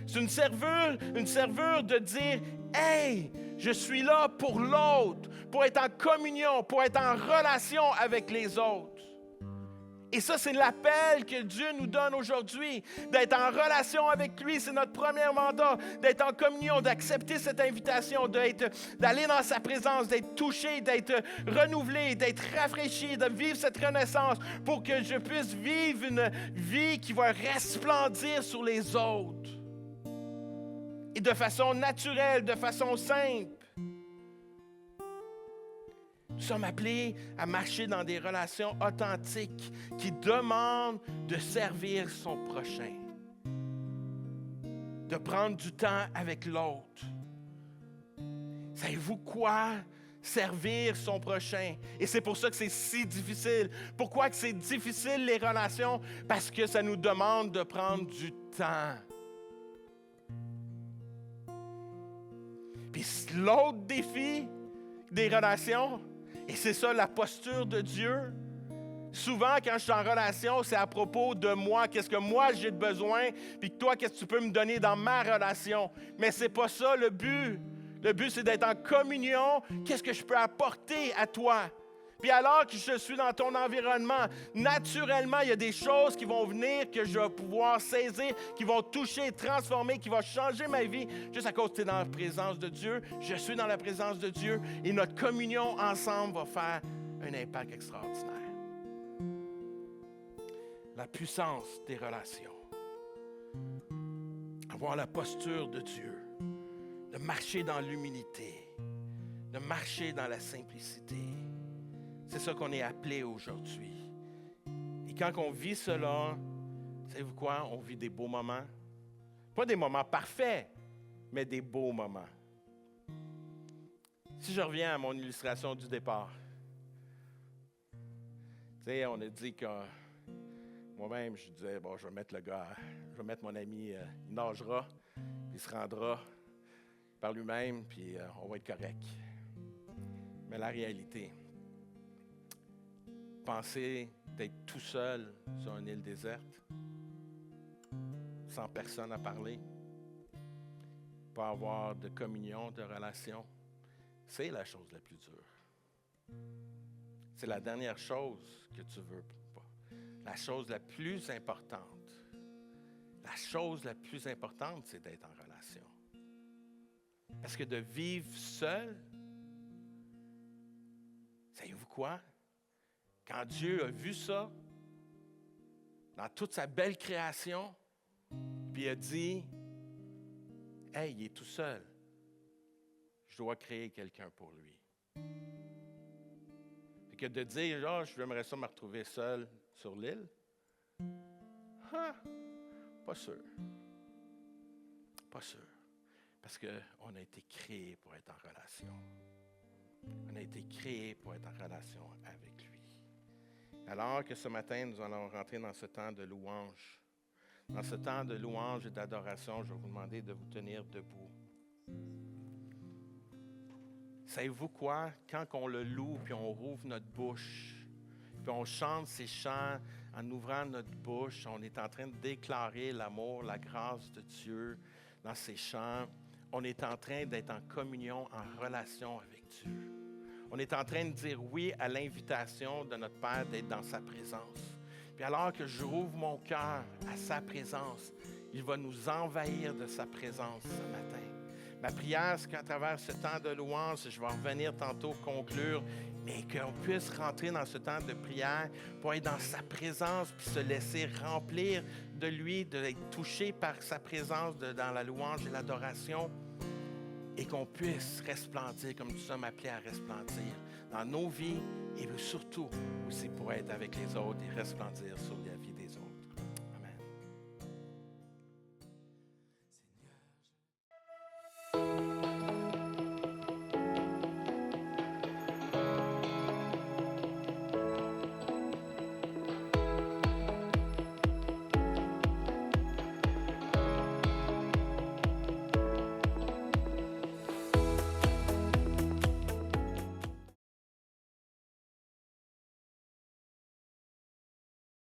C'est une servure de dire « Hey, je suis là pour l'autre, pour être en communion, pour être en relation avec les autres. » Et ça, c'est l'appel que Dieu nous donne aujourd'hui, d'être en relation avec lui. C'est notre premier mandat, d'être en communion, d'accepter cette invitation, d'aller dans sa présence, d'être touché, d'être renouvelé, d'être rafraîchi, de vivre cette renaissance pour que je puisse vivre une vie qui va resplendir sur les autres. Et de façon naturelle, de façon simple. Nous sommes appelés à marcher dans des relations authentiques qui demandent de servir son prochain, de prendre du temps avec l'autre. Savez-vous quoi? Servir son prochain. Et c'est pour ça que c'est si difficile. Pourquoi que c'est difficile les relations? Parce que ça nous demande de prendre du temps. Puis l'autre défi des relations, et c'est ça la posture de Dieu. Souvent, quand je suis en relation, c'est à propos de moi, qu'est-ce que moi j'ai de besoin, puis toi, qu'est-ce que tu peux me donner dans ma relation. Mais c'est pas ça le but. Le but, c'est d'être en communion. Qu'est-ce que je peux apporter à toi? Puis alors que je suis dans ton environnement, naturellement, il y a des choses qui vont venir que je vais pouvoir saisir, qui vont toucher, transformer, qui vont changer ma vie, juste à cause que tu es dans la présence de Dieu. Je suis dans la présence de Dieu et notre communion ensemble va faire un impact extraordinaire. La puissance des relations. Avoir la posture de Dieu, de marcher dans l'humilité, de marcher dans la simplicité. C'est ça qu'on est appelé aujourd'hui. Et quand on vit cela, savez-vous quoi? On vit des beaux moments. Pas des moments parfaits, mais des beaux moments. Si je reviens à mon illustration du départ, tu sais, on a dit que moi-même, je disais, bon, je vais mettre mon ami, il nagera, puis il se rendra par lui-même, puis on va être correct. Mais la réalité, penser d'être tout seul sur une île déserte, sans personne à parler, pas avoir de communion, de relation, c'est la chose la plus dure. C'est la dernière chose que tu veux pas. La chose la plus importante. La chose la plus importante, c'est d'être en relation. Parce que de vivre seul, savez-vous quoi? Quand Dieu a vu ça, dans toute sa belle création, puis il a dit, « Hey, il est tout seul. Je dois créer quelqu'un pour lui. » Fait que de dire, « j'aimerais ça me retrouver seul sur l'île. » Pas sûr. Pas sûr. Parce qu'on a été créé pour être en relation. On a été créé pour être en relation avec lui. Alors que ce matin, nous allons rentrer dans ce temps de louange, dans ce temps de louange et d'adoration, je vais vous demander de vous tenir debout. Savez-vous quoi? Quand on le loue, puis on rouvre notre bouche, puis on chante ces chants en ouvrant notre bouche, on est en train de déclarer l'amour, la grâce de Dieu dans ces chants. On est en train d'être en communion, en relation avec Dieu. On est en train de dire oui à l'invitation de notre Père d'être dans sa présence. Puis alors que je rouvre mon cœur à sa présence, il va nous envahir de sa présence ce matin. Ma prière, c'est qu'à travers ce temps de louange, je vais revenir tantôt conclure, mais qu'on puisse rentrer dans ce temps de prière pour être dans sa présence, puis se laisser remplir de lui, d'être touché par sa présence dans la louange et l'adoration, et qu'on puisse resplendir comme nous sommes appelés à resplendir dans nos vies, et surtout aussi pour être avec les autres et resplendir sur la vie des autres.